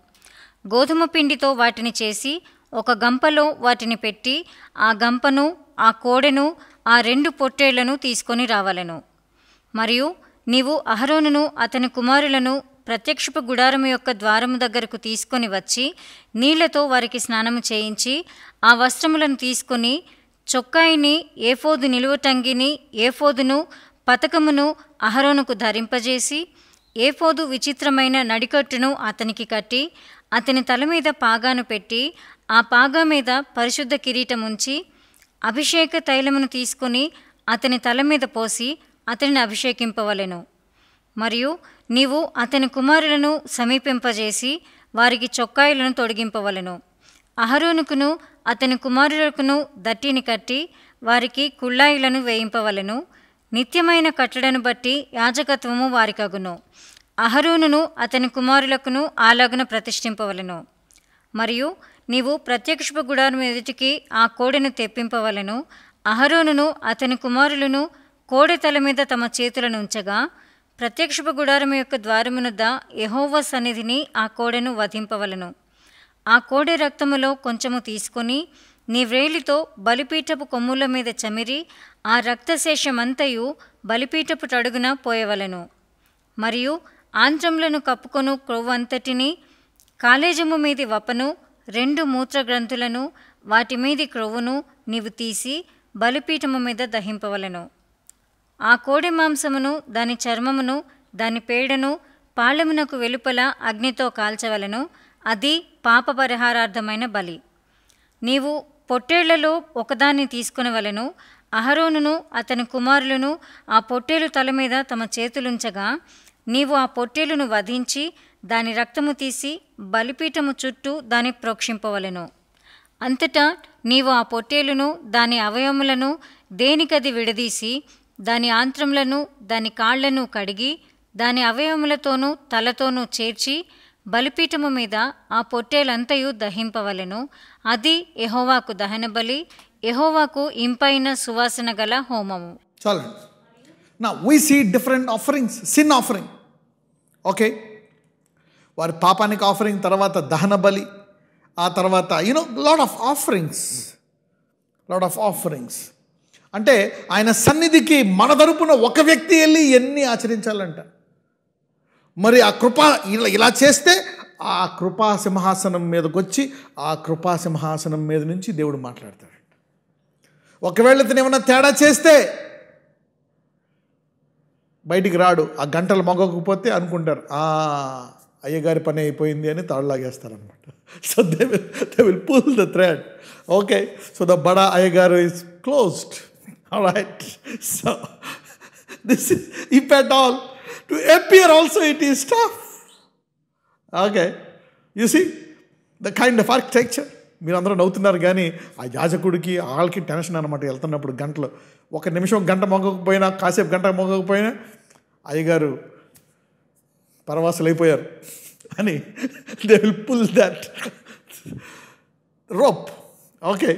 గోధుమ పిండితో వాటిని చేసి ఒక గంపలో వాటిని పెట్టి ఆ గంపను, ఆ కోడెను, ఆ 2 పొట్టేళ్లను తీసుకొని రావలెను. మరియు నీవు అహరోనును అతని కుమారులను ప్రత్యక్షపు గుడారము యొక్క ద్వారము దగ్గరకు తీసుకొని వచ్చి నీళ్లతో వారికి స్నానము చేయించి ఆ వస్త్రములను తీసుకొని చొక్కాయిని, ఏఫోదు నిలువటంగిని, ఏఫోదును, పతకమును అహరోనుకు ధరింపజేసి ఏఫోదు విచిత్రమైన నడికట్టును అతనికి కట్టి అతని తల మీద పాగాను పెట్టి ఆ పాగా మీద పరిశుద్ధ కిరీటముంచి అభిషేక తైలమును తీసుకొని అతని తల మీద పోసి అతనిని అభిషేకింపవలెను. మరియు నీవు అతని కుమారులను సమీపింపజేసి వారికి చొక్కాయిలను తొడిగింపవలెను. అహరోనుకును అతని కుమారులకును దట్టిని కట్టి వారికి కుళ్ళాయిలను వేయింపవలెను. నిత్యమైన కట్టడను బట్టి యాజకత్వము వారికగును. అహరోనును అతని కుమారులకును ఆలాగున ప్రతిష్ఠింపవలెను. మరియు నీవు ప్రత్యక్షపు గుడారం ఎదుటికి ఆ కోడెను తెప్పింపవలెను. అహరోనును అతని కుమారులను కోడె తల మీద తమ చేతులను ఉంచగా ప్రత్యక్షపు గుడారము యొక్క ద్వారమునొద్ద యెహోవా సన్నిధిని ఆ కోడెను వధింపవలెను. ఆ కోడె రక్తములో కొంచెము తీసుకొని నీ వ్రేలితో బలిపీఠపు కొమ్ముల మీద చమిరి ఆ రక్తశేషమంతయు బలిపీఠపు టడుగున పోయవలెను. మరియు ఆంత్రములను కప్పుకొను క్రొవ్వంతటిని, కాలేజము మీది వపను, 2 మూత్రగ్రంథులను, వాటి మీది క్రొవ్వును నీవు తీసి బలిపీఠము మీద దహింపవలెను. ఆ కోడె మాంసమును, దాని చర్మమును, దాని పేడను పాళెమునకు వెలుపల అగ్నితో కాల్చవలెను. అది పాప పరిహారార్థమైన బలి. నీవు పొట్టేళ్లలో ఒకదాన్ని తీసుకునవలెను. అహరోనును అతని కుమారులను ఆ పొట్టేలు తల మీద తమ చేతులుంచగా నీవు ఆ పొట్టేలును వధించి దాని రక్తము తీసి బలిపీఠము చుట్టూ దాన్ని ప్రోక్షింపవలెను. అంతటా నీవు ఆ పొట్టేలును, దాని అవయవములను దేనికది విడదీసి దాని ఆంత్రములను, దాని కాళ్లను కడిగి దాని అవయవములతోనూ తలతోనూ చేర్చి బలిపీఠము మీద ఆ పొట్టేలంతయు దహింపవలెను. అది యెహోవాకు దహనబలి, యెహోవాకు ఇంపైన సువాసన గల హోమము. చాలండి. Now we see different offerings, sin offering. Okay, వారి పాపానికి ఆఫరింగ్, తర్వాత దహన బలి, ఆ తర్వాత లాట్ ఆఫ్ ఆఫరింగ్స్. అంటే ఆయన సన్నిధికి మన తరపున ఒక వ్యక్తి వెళ్ళి ఎన్ని ఆచరించాలంట. మరి ఆ కృపా ఇలా చేస్తే ఆ కృపా సింహాసనం మీదకి వచ్చి ఆ కృపా సింహాసనం మీద నుంచి దేవుడు మాట్లాడతాడు. ఒకవేళ ఇతను ఏమన్నా తేడా చేస్తే బయటికి రాడు. ఆ గంటలు మొగకపోతే అనుకుంటారు అయ్యగారి పని అయిపోయింది అని తాడులాగేస్తారనమాట. So they will pull the thread. Okay, so the బడా అయ్యగారు is closed. Alright, so this is if at all to appear also it is tough. Okay, you see the kind of architecture. మీరు అందరూ నవ్వుతున్నారు కానీ ఆ యాజకుడికి వాళ్ళకి tension అనమాట. వెళ్తున్నప్పుడు గంటలు, ఒక నిమిషం గంట మొగ్గకపోయినా, కాసేపు గంట మొగ్గకపోయినా అయ్యగారు పరవాసులు అయిపోయారు అని they will pull that rope. Okay,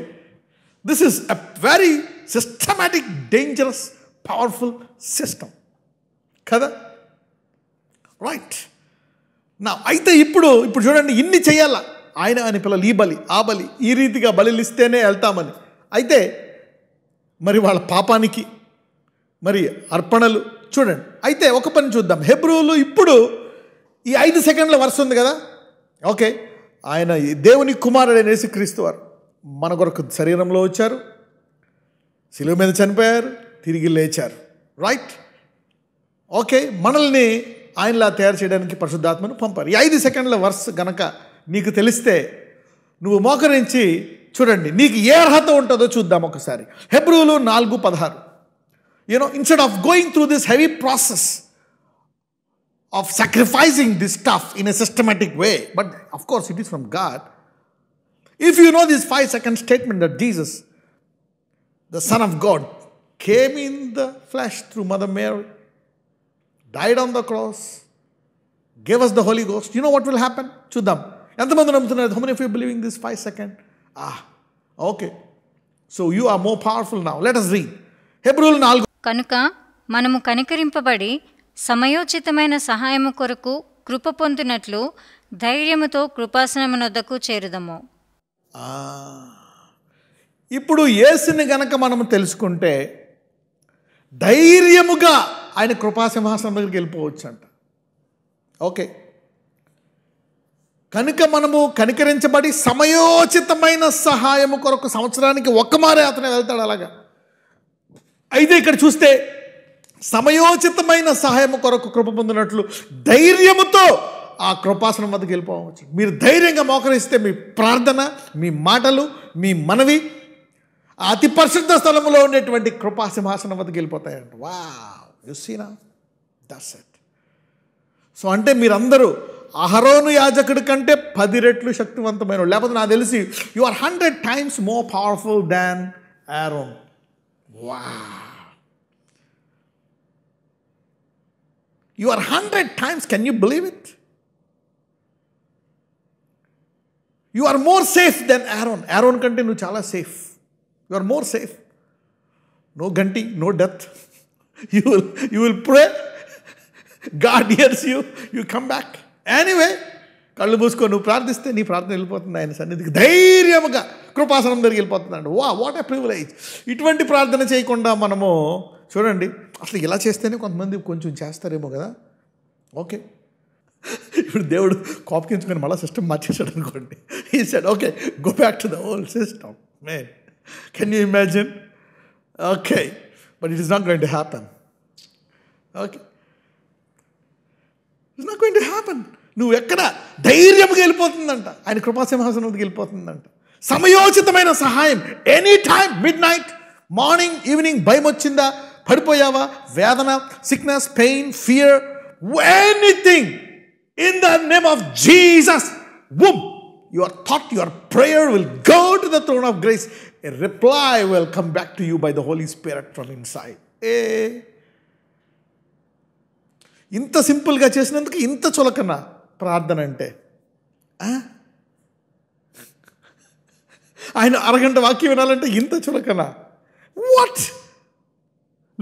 this is a very systematic, dangerous, powerful system కదా. రైట్ నా అయితే ఇప్పుడు చూడండి, ఇన్ని చేయాలా ఆయన అని పిల్లలు, ఈ బలి ఆ బలి, ఈ రీతిగా బలిలు ఇస్తేనే వెళ్తామని. అయితే మరి వాళ్ళ పాపానికి మరి అర్పణలు చూడండి. అయితే ఒక పని చూద్దాం. హెబ్రూలు ఇప్పుడు ఈ 5 సెకండ్ల వరుస ఉంది కదా. ఓకే, ఆయన దేవుని కుమారుడైన యేసుక్రీస్తు వారు మన కొరకు శరీరంలో వచ్చారు, శిలువ మీద చనిపోయారు, తిరిగి లేచారు. రైట్, ఓకే, మనల్ని ఆయనలా తయారు చేయడానికి పరిశుద్ధాత్మను పంపారు. ఈ 5 సెకండ్ల వరుస గనక నీకు తెలిస్తే నువ్వు మోకరించి చూడండి, నీకు ఏ అర్హత ఉంటుందో చూద్దాం ఒకసారి. హెబ్రూలు 4:16. Instead of going through this heavy process of sacrificing this stuff in a systematic way. But of course, it is from God. If you know this 5-second statement that Jesus, the Son of God, came in the flesh through Mother Mary, died on the cross, gave us the Holy Ghost, you know what will happen? Chuddam. ఎంతమంది నమ్ముతున్నారు? How many of you are believing this 5-second? Okay. So you are more powerful now. Let us read. హెబ్రీయులు 4. కనుక మనము కనికరింపబడి సమయోచితమైన సహాయము కొరకు కృప పొందినట్లు ధైర్యముతో కృపాసనమునొద్దకు చేరుదము. ఇప్పుడు యేసుని గనక మనము తెలుసుకుంటే ధైర్యముగా ఆయన కృపాసింహాసనం దగ్గరికి వెళ్ళిపోవచ్చు అంట. ఓకే, కనుక మనము కనికరించబడి సమయోచితమైన సహాయము కొరకు సంవత్సరానికి ఒక్కమారే అతను వెళ్తాడు అలాగా. అయితే ఇక్కడ చూస్తే సమయోచితమైన సహాయము కొరకు కృప పొందినట్లు ధైర్యముతో ఆ కృపాసనం వద్దకు వెళ్ళిపోవచ్చు. మీరు ధైర్యంగా మోకరిస్తే మీ ప్రార్థన, మీ మాటలు, మీ మనవి అతి పరిశుద్ధ స్థలంలో ఉండేటువంటి కృపాసింహాసనం వద్దకు వెళ్ళిపోతాయంట. Wow, you see now, that's it. So అంటే మీరందరూ అహరోను యాజకుడి కంటే 10 రెట్లు శక్తివంతమైన, లేకపోతే నాకు తెలిసి you are 100 times more powerful than Aaron. Wow, you are 100 times. Can you believe it? You are more safe than Aaron. Aaron కంటే నువ్వు చాలా safe. You are more safe. No గంటి, no death. You will pray, God hears you, you come back. Anyway, కళ్ళు మూసుకో, నువ్వు ప్రార్థిస్తే నీ ప్రార్థన వెళ్ళిపోతుంది ఆయన సన్నిధికి, ధైర్యముగా కృపాసనం దగ్గరికి వెళ్ళిపోతుందండి. What a privilege. ఇటువంటి ప్రార్థన చేయకుండా మనము చూడండి, అసలు ఇలా చేస్తేనే కొంతమంది కొంచెం చేస్తారేమో కదా. ఓకే, ఇప్పుడు దేవుడు కోపగించుకొని మళ్ళీ సిస్టమ్ మార్చేశాడు అనుకోండి. He said okay, go back to the old system. Man, can you imagine? Okay, but it is not going to happen. Okay, it's not going to happen. నువ్వు ఎక్కడ ధైర్యంగా వెళ్ళిపోతుందంట, ఆయన కృపాసింహాసనంకి వెళ్ళిపోతుందంట. సమయోచితమైన సహాయం any time, midnight, morning, evening. భయం వచ్చిందా, పడిపోయావా, వేదన, sickness, pain, fear, anything, in the name of Jesus, boom, your thought, your prayer will go to the throne of grace. A reply will come back to you by the Holy Spirit from inside. ఇంత సింపుల్గా చేసినందుకు ఇంత చులకన ప్రార్థన అంటే. ఆయన అరగంట వాక్యం వినాలంటే ఇంత చులకన. What?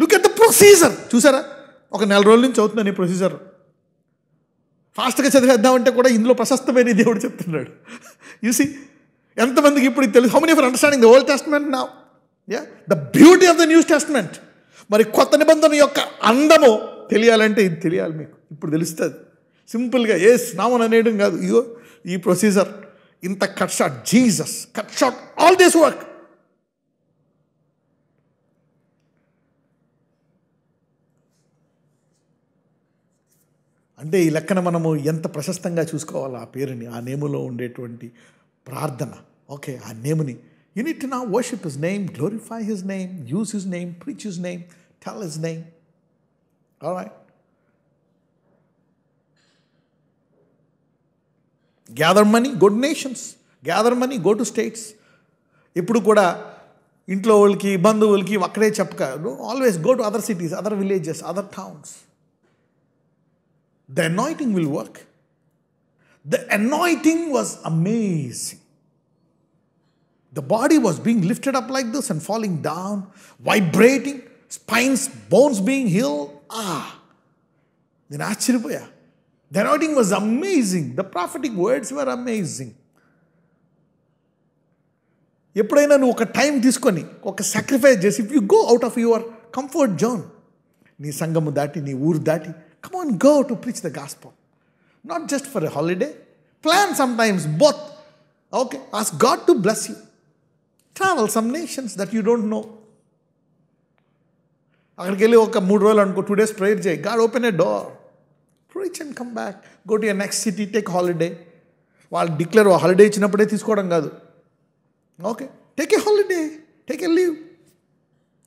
Look at the procedure. చూసారా, ఒక 4 రోజుల నుంచి అవుతుందని ఈ ప్రొసీజర్. ఫాస్ట్గా చదివేద్దామంటే కూడా ఇందులో ప్రశస్తమైన దేవుడు చెప్తున్నాడు. యూసీ, ఎంతమందికి ఇప్పుడు తెలుసు? How many of you understanding the old testament now? The beauty of the New testament. మరి కొత్త నిబంధన యొక్క అందము తెలియాలంటే ఇది తెలియాలి మీకు. ఇప్పుడు తెలుస్తుంది సింపుల్గా. నామని అనేయడం కాదు, ఇగో ఈ ప్రొసీజర్, ఇంత cut short. Jesus cut short all this work. అంటే ఈ లెక్కన మనము ఎంత ప్రశస్తంగా చూసుకోవాలి ఆ పేరుని, ఆ నేములో ఉండేటువంటి ప్రార్థన. ఓకే, ఆ నేముని you need to now worship his name, glorify his name, use his name, preach his name, tell his name. Alright, gather money, go to nations, gather money, go to states. ఇప్పుడు కూడా ఇంట్లో వాళ్ళకి, బంధువులకి అక్కడే చెప్పక, always go to other cities, other villages, other towns. The anointing will work. The anointing was amazing. The body was being lifted up like this and falling down, vibrating, spines, bones being healed. Then ఆశ్చర్యపోయా. The anointing was amazing. The prophetic words were amazing. ఎప్పుడైనా నువ్వు ఒక time తీసుకొని ఒక sacrifice చేసి, if you go out of your comfort zone, నీ సంఘము దాటి, నీ ఊరు దాటి, come on, go to preach the gospel. Not just for a holiday. Plan sometimes both. Okay, ask God to bless you. Travel some nations that you don't know. అక్కడికి వెళ్ళి ఒక 3 రోజులు అనుకో, 2 days ప్రేయర్ చేయి. God open a door. Preach and come back. Go to your next city, take holiday. వాళ్ళు declare holiday ఇచ్చినప్పుడే తీసుకోవడం కాదు. Okay, take a holiday, take a leave.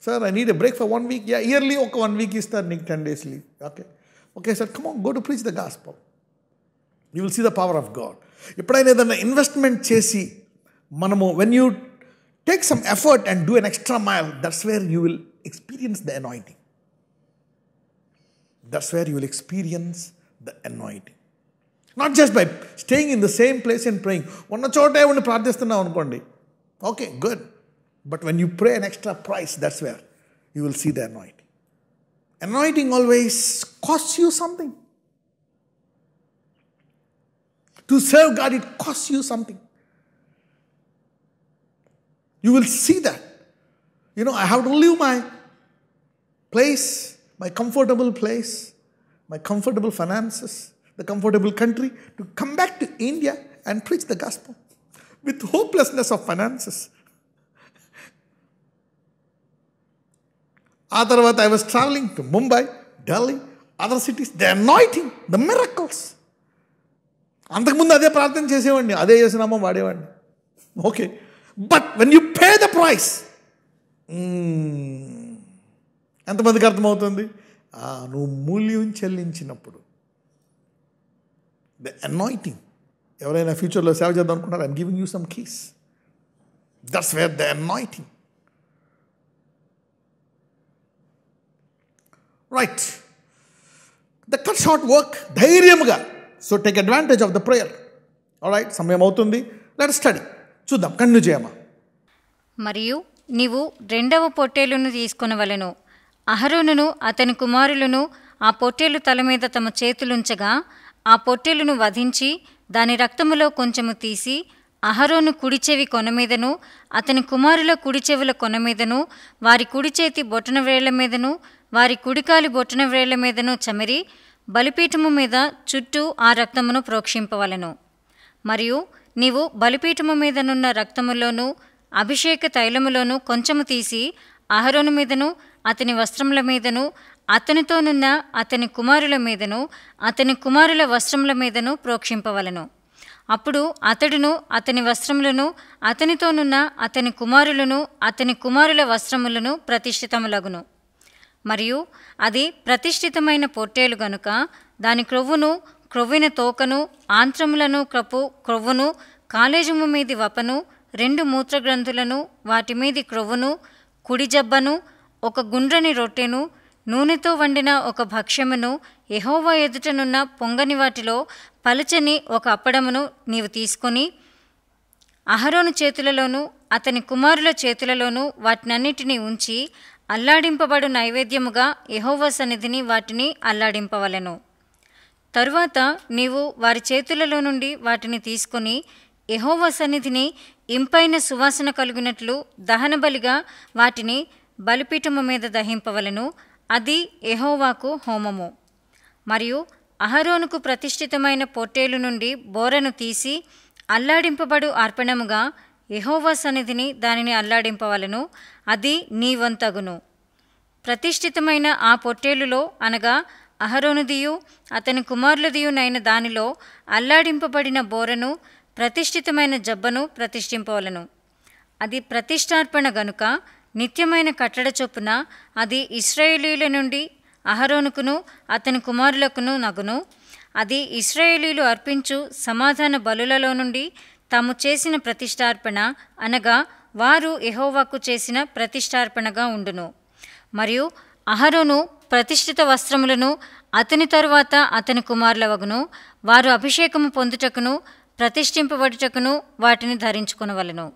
Sir, I need a break for 1 week. Yearly ఒక 1 week ఇస్తారు నీకు, 10 days leave. Okay, Okay, I said, come on, go to preach the gospel. You will see the power of God. ఎప్పుడైనా ఏదైనా investment చేసి మనము when you take some effort and do an extra mile, that's where you will experience the anointing. That's where you will experience the anointing. Not just by staying in the same place and praying. ఉన్న చోటే ఉండి ప్రార్థిస్తున్నావు అనుకోండి. Okay, good. But when you pray an extra price, that's where you will see the anointing. Anointing always costs you something. To serve God, it costs you something. You will see that. I have to leave my place, my comfortable place, my comfortable finances, the comfortable country, to come back to India and preach the gospel with hopelessness of finances. ఆ తర్వాత I was traveling to Mumbai, Delhi, other cities. The anointing, the miracles. అంతకుముందు అదే ప్రార్థన చేసేవాడిని, అదే చేసినామో వాడేవాడిని. Okay, but when you pay the price, ఎంతమందికి అర్థమవుతుంది? నువ్వు మూల్యం చెల్లించినప్పుడు ద అనాయింటింగ్. ఎవరైనా ఫ్యూచర్లో సేవ చేద్దాం అనుకుంటారు, I'm giving you some keys. That's where the anointing. Right, the cut short work, ధైర్యముగా. So take advantage of the prayer. Alright, సమయం అవుతుంది, లెట్ us స్టడీ. చూద్దాం, కంటిన్యూ చేయమా. మరియు నీవు 2వ పొట్టేలును తీసుకొనవలెను. అహరోనును అతని కుమారులను ఆ పొట్టేలు తల మీద తమ చేతులుంచగా ఆ పొట్టేలును వధించి దాని రక్తములో కొంచెము తీసి అహరోను కుడి చెవి కొన మీదను అతని కుమారుల కుడి చెవుల కొన మీదను వారి కుడి చేతి బొటన వ్రేళ్ల మీదను వారి కుడికాలి బొటన వ్రేళ్ల మీదను చమిరి బలిపీఠము మీద చుట్టూ ఆ రక్తమును ప్రోక్షింపవలెను. మరియు నీవు బలిపీఠము మీదనున్న రక్తములోను అభిషేక తైలములోను కొంచెము తీసి అహరోను మీదను అతని వస్త్రముల మీదను అతనితోనున్న అతని కుమారుల మీదను అతని కుమారుల వస్త్రముల మీదను ప్రోక్షింపవలెను. అప్పుడు అతడును అతని వస్త్రములను అతనితోనున్న అతని కుమారులను అతని కుమారుల వస్త్రములను ప్రతిష్ఠితములగును. మరియు అది ప్రతిష్ఠితమైన పొట్టేలు గనుక దాని క్రొవ్వును, క్రొవ్విన తోకను, ఆంత్రములను క్రొవ్వును, కాలేజము మీది వపను, 2 మూత్రగ్రంథులను, వాటి మీది క్రొవ్వును, కుడి జబ్బను, ఒక గుండ్రని రొట్టెను, నూనెతో వండిన ఒక భక్ష్యమును, యెహోవా ఎదుటనున్న పొంగని వాటిలో పలుచని ఒక అప్పడమును నీవు తీసుకొని అహరోను చేతులలోనూ అతని కుమారుల చేతులలోనూ వాటినన్నిటినీ ఉంచి అల్లాడింపబడు నైవేద్యముగా యెహోవా సన్నిధిని వాటిని అల్లాడింపవలెను. తరువాత నీవు వారి చేతులలో నుండి వాటిని తీసుకొని యెహోవా సన్నిధిని ఇంపైన సువాసన కలుగునట్లు దహనబలిగా వాటిని బలిపీఠము మీద దహింపవలెను. అది యెహోవాకు హోమము. మరియు అహరోనుకు ప్రతిష్ఠితమైన పొట్టేలు నుండి బోరను తీసి అల్లాడింపబడు అర్పణముగా యెహోవా సన్నిధిని దానిని అల్లాడింపవలెను. అది నీ వంతగును. ప్రతిష్ఠితమైన ఆ పొట్టేలులో అనగా అహరోనుదియు అతని కుమారులదియునైన దానిలో అల్లాడింపబడిన బోరను, ప్రతిష్ఠితమైన జబ్బను ప్రతిష్ఠింపవలెను. అది ప్రతిష్ఠార్పణ గనుక నిత్యమైన కట్టడ చొప్పున అది ఇశ్రాయేలీయుల నుండి అహరోనుకును అతని కుమారులకును నగును. అది ఇశ్రాయేలీయులు అర్పించు సమాధాన బలులలో నుండి తాము చేసిన ప్రతిష్ఠార్పణ అనగా వారు యెహోవాకు చేసిన ప్రతిష్ఠార్పణగా ఉండును. మరియు అహరోను ప్రతిష్ఠిత వస్త్రములను అతని తరువాత అతని కుమారుల వగును. వారు అభిషేకము పొందుటకును ప్రతిష్ఠింపబడుటకును వాటిని ధరించుకొనవలెను.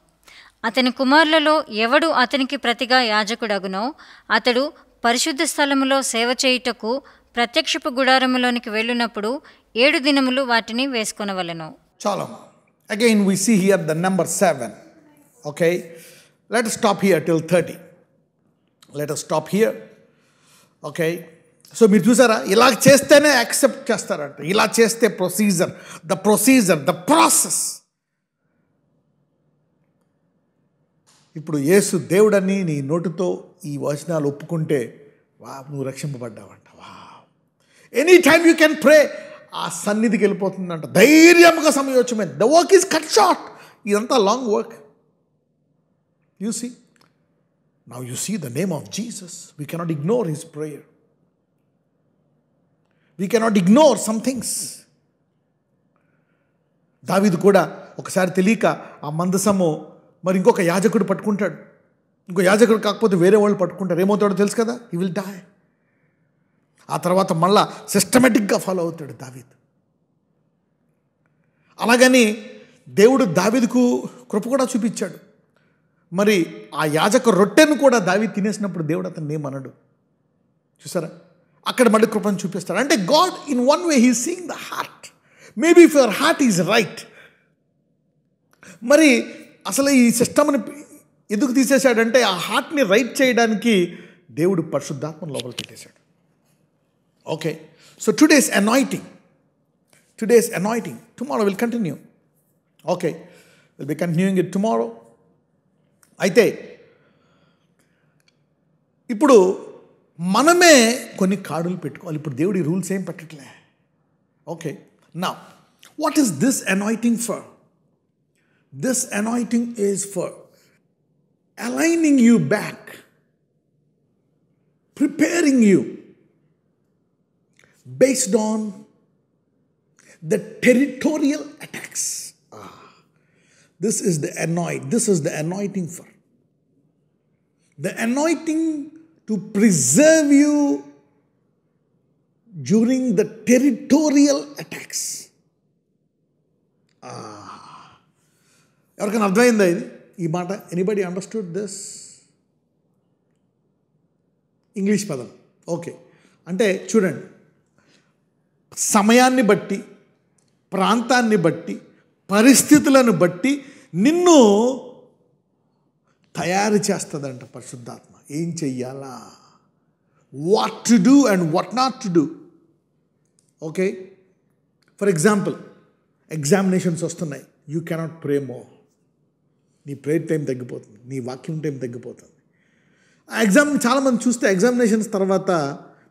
అతని కుమారులలో ఎవడు అతనికి ప్రతిగా యాజకుడగునో అతడు పరిశుద్ధ స్థలములో సేవ చేయుటకు ప్రత్యక్షపు గుడారములోనికి వెళ్ళినప్పుడు 7 దినములు వాటిని వేసుకొనవలెను. చాలా. Again we see here the number 7. Okay, let us stop here till 30. Let us stop here. Okay, so మీరు చూసారా, ఇలా చేస్తేనే యాక్సెప్ట్ చేస్తారంట. ఇలా చేస్తే ప్రొసీజర్, ద ప్రాసెస్. ఇప్పుడు యేసు దేవుడని నీ నోటితో ఈ వచనాలు ఒప్పుకుంటే నువ్వు రక్షింపబడ్డావంట. Any time you can pray. ఆ సన్నిధికి వెళ్ళిపోతుందంట ధైర్యంగా. సమయోచమే. The work is cut short. ఇదంతా long work. You see, now you see the name of Jesus. We cannot ignore his prayer. We cannot ignore some things. దావీదు కూడా ఒకసారి తెలియక ఆ మందసము మరి ఇంకొక యాజకుడు పట్టుకుంటాడు. ఇంకో యాజకుడు కాకపోతే వేరే వాళ్ళు పట్టుకుంటారు. ఏమవుతాడో తెలుసు కదా, హీ విల్ డై. ఆ తర్వాత మళ్ళా సిస్టమేటిక్గా ఫాలో అవుతాడు దావీదు. అలాగని దేవుడు దావీదుకు కృప కూడా చూపించాడు. మరి ఆ యాజక రొట్టెను కూడా దావీదు తినేసినప్పుడు దేవుడు అతన్ని ఏమనడు. చూసారా, అక్కడ మళ్ళీ కృపను చూపిస్తాడు. అంటే God in one way he seeing the heart. Maybe if your heart is right. మరి అసలు ఈ సిస్టమ్ని ఎందుకు తీసేశాడంటే ఆ హార్ట్ని రైట్ చేయడానికి దేవుడు పరిశుద్ధాత్మను లోపల పెట్టేశాడు. Okay, so today's anointing, tomorrow will continue. Okay, will be continuing it tomorrow. అయితే ఇప్పుడు మనమే కొన్ని కాడులు పెట్టుకోవాలి. ఇప్పుడు దేవుడు ఈ రూల్స్ ఏం పెట్టట్లే. Okay, now what is this anointing for? This anointing is for aligning you back, preparing you based on the territorial attacks. This is the anointing for. The anointing to preserve you during the territorial attacks. ఎవరికైనా అర్థమైందా ఇది ఈ మాట? Anybody understood this? English పదం. Okay, అంటే చూడండి, సమయాన్ని బట్టి, ప్రాంతాన్ని బట్టి, పరిస్థితులను బట్టి నిన్ను తయారు చేస్తుందంట పరిశుద్ధాత్మ. ఏం చెయ్యాలా, what to do and what not to do. Okay, for example examinations వస్తున్నాయి. You cannot pray more. నీ ప్రేయర్ టైం తగ్గిపోతుంది, నీ వాక్యం టైం తగ్గిపోతుంది. ఆ చాలామంది చూస్తే ఎగ్జామినేషన్స్ తర్వాత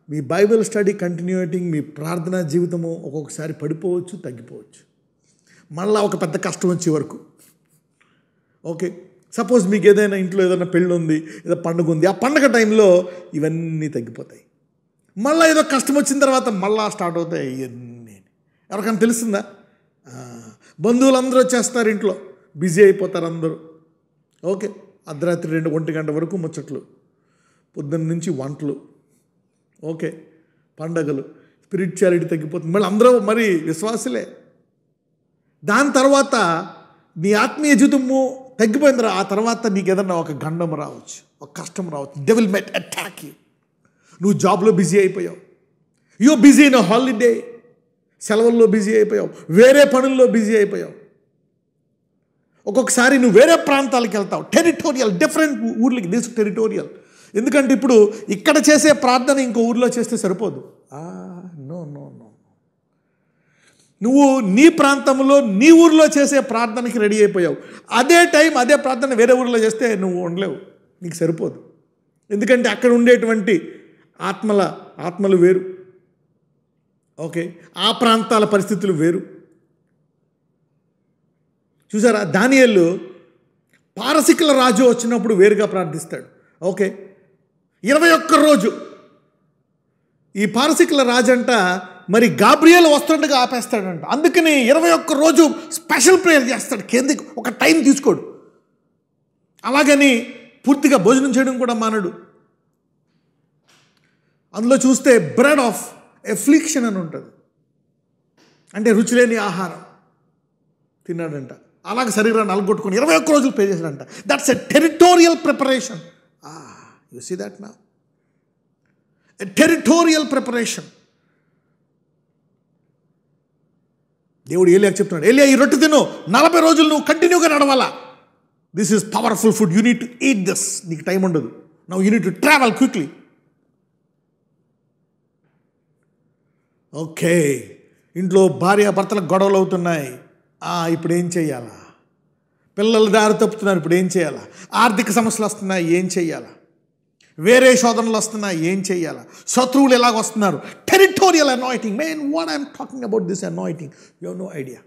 మీ బైబిల్ స్టడీ కంటిన్యూటింగ్, మీ ప్రార్థనా జీవితము ఒక్కొక్కసారి పడిపోవచ్చు, తగ్గిపోవచ్చు. మళ్ళీ ఒక పెద్ద కష్టం వచ్చే వరకు. ఓకే, సపోజ్ మీకు ఏదైనా ఇంట్లో ఏదైనా పెళ్ళి ఉంది, ఏదో పండుగ ఉంది, ఆ పండుగ టైంలో ఇవన్నీ తగ్గిపోతాయి. మళ్ళీ ఏదో కష్టం వచ్చిన తర్వాత మళ్ళీ స్టార్ట్ అవుతాయి ఇవన్నీ. ఎవరికైనా తెలుస్తుందా? బంధువులందరూ వచ్చేస్తారు, ఇంట్లో బిజీ అయిపోతారు అందరూ. ఓకే, అర్ధరాత్రి 2-1 గంట వరకు ముచ్చట్లు, పొద్దున్న నుంచి వంటలు. ఓకే, పండగలు, స్పిరిచువాలిటీ తగ్గిపోతుంది. మళ్ళీ అందరూ మరి విశ్వాసులే. దాని తర్వాత నీ ఆత్మీయ జీవితము తగ్గిపోయిందిరా. ఆ తర్వాత నీకు ఏదన్నా ఒక గండం రావచ్చు, ఒక కష్టం రావచ్చు. They will met attack you. నువ్వు జాబ్లో బిజీ అయిపోయావు, యూ బిజీ ఇన్ హాలిడే, సెలవుల్లో బిజీ అయిపోయావు, వేరే పనుల్లో బిజీ అయిపోయావు. ఒక్కొక్కసారి నువ్వు వేరే ప్రాంతాలకు వెళ్తావు, టెరిటోరియల్, డిఫరెంట్ ఊర్లకి. This territorial. ఎందుకంటే ఇప్పుడు ఇక్కడ చేసే ప్రార్థన ఇంకో ఊర్లో చేస్తే సరిపోదు. నో నో నో, నువ్వు నీ ప్రాంతంలో నీ ఊర్లో చేసే ప్రార్థనకి రెడీ అయిపోయావు. అదే టైం అదే ప్రార్థన వేరే ఊర్లో చేస్తే నువ్వు ఉండలేవు, నీకు సరిపోదు. ఎందుకంటే అక్కడ ఉండేటువంటి ఆత్మలు వేరు. ఓకే, ఆ ప్రాంతాల పరిస్థితులు వేరు. చూసారా, దానియేలు పారసికుల రాజు వచ్చినప్పుడు వేరుగా ప్రార్థిస్తాడు. ఓకే, 21 రోజు ఈ పారసికుల రాజు అంట మరి గాబ్రియేల్ వస్తుండగా ఆపేస్తాడంట. అందుకని 21 రోజు స్పెషల్ ప్రేయర్ చేస్తాడు, కిందకి ఒక టైం తీసుకోడు. అలాగని పూర్తిగా భోజనం చేయడం కూడా మానడు. అందులో చూస్తే బ్రెడ్ ఆఫ్ ఎఫ్లిక్షన్ అని ఉంటుంది, అంటే రుచిలేని ఆహారం తిన్నాడంట. అలాగే శరీరాన్ని నలగొట్టుకుని 21 రోజులు పే చేశాడంట. That's a territorial preparation. You see that now, a territorial preparation. దేవుడు ఏలియాకి చెప్తున్నాడు, ఏలియా ఈ రొట్టె తిను, 40 రోజులు నువ్వు కంటిన్యూగా నడవాలా. This is powerful food, you need to eat this. నీకు టైం ఉండదు. Now you need to travel quickly. Okay, ఇంట్లో భార్యాభర్తలకు గొడవలు అవుతున్నాయి. ఇప్పుడు ఏం చేయాలా? పిల్లలు దారి తప్పుతున్నారు, ఇప్పుడు ఏం చేయాలా? ఆర్థిక సమస్యలు వస్తున్నాయి, ఏం చేయాలా? వేరే శోధనలు వస్తున్నాయి, ఏం చేయాలా? శత్రువులు ఎలాగ వస్తున్నారు? Territorial anointing. Main what I'm talking about this anointing, you have no idea.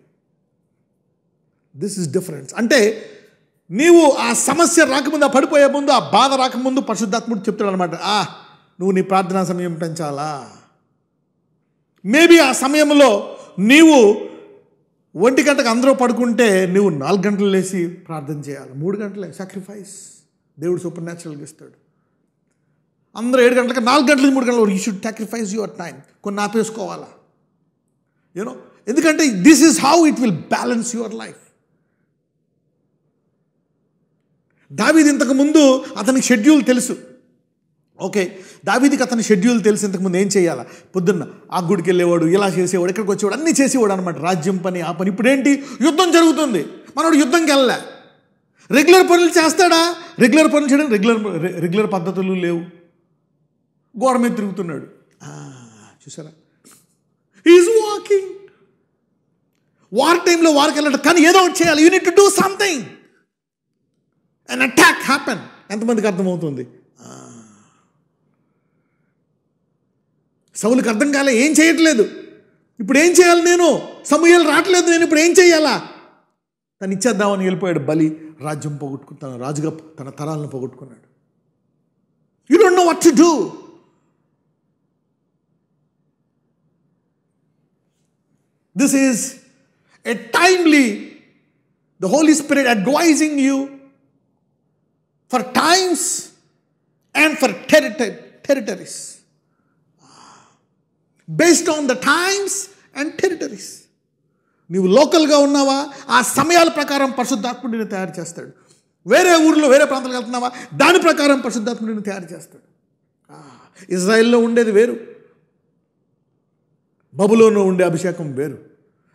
This is difference. అంటే నీవు ఆ సమస్య రాకముందు, ఆ పడిపోయే ముందు, ఆ బాధ రాకముందు పరిశుద్ధాత్ముడు చెప్తాడు అనమాట, నువ్వు నీ ప్రార్థనా సమయం పెంచాలా. మేబీ ఆ సమయంలో నీవు 1 గంటకు అందరూ పడుకుంటే నువ్వు 4 గంటలు లేచి ప్రార్థన చేయాలి. 3 గంటలే సాక్రిఫైస్. దేవుడు సూపర్ న్యాచురల్గా ఇస్తాడు. అందరూ 7 గంటలకు 4 గంటలు 3 గంటలు you should sacrifice your time. కొన్ని ఆపేసుకోవాలా, యూనో, ఎందుకంటే this is how it will balance your life. దావీదు ఇంతకుముందు అతనికి షెడ్యూల్ తెలుసు. ఓకే, దావీదుకి అతని షెడ్యూల్ తెలిసి ఇంతకుముందు ఏం చేయాలా, పొద్దున్న ఆ గుడికి వెళ్ళేవాడు, ఇలా చేసేవాడు, ఎక్కడికి వచ్చేవాడు, అన్నీ చేసేవాడు అనమాట. రాజ్యం పని, ఆ పని. ఇప్పుడు ఏంటి, యుద్ధం జరుగుతుంది, మనోడు యుద్ధంకి వెళ్ళలే. రెగ్యులర్ పనులు చేస్తాడా, రెగ్యులర్ పనులు చేయడం రెగ్యులర్ పద్ధతులు లేవు. గోడ మీద తిరుగుతున్నాడు. చూసారా, హీఈస్ వాకింగ్. వార్ టైంలో వార్కి వెళ్ళాడు, కానీ ఏదో ఒకటి చేయాలి. You need to do something. An attack happen. ఎంతమందికి అర్థమవుతుంది? సౌలుకి అర్థం కాలే, ఏం చేయట్లేదు, ఇప్పుడు ఏం చేయాలి నేను, సమూయేలు రావట్లేదు, నేను ఇప్పుడు ఏం చేయాలా? తను ఇచ్చేద్దామని వెళ్ళిపోయాడు. బలి రాజ్యం పోగొట్టుకుంటాను, రాజుగా తన తరాలను పోగొట్టుకున్నాడు. You don't know what to do. This is a timely the Holy Spirit advising you for times and for territories. Based on the times and territories. నీవు లోకల్గా ఉన్నావా, ఆ సమయాల ప్రకారం పరిశుద్ధాత్ముడు నిన్ను తయారు చేస్తాడు. వేరే ఊర్లో వేరే ప్రాంతాలకు వెళ్తున్నావా, దాని ప్రకారం పరిశుద్ధాత్ముడు నిన్ను తయారు చేస్తాడు. ఇజ్రాయెల్లో ఉండేది వేరు, బబులోను ఉండే అభిషేకం వేరు.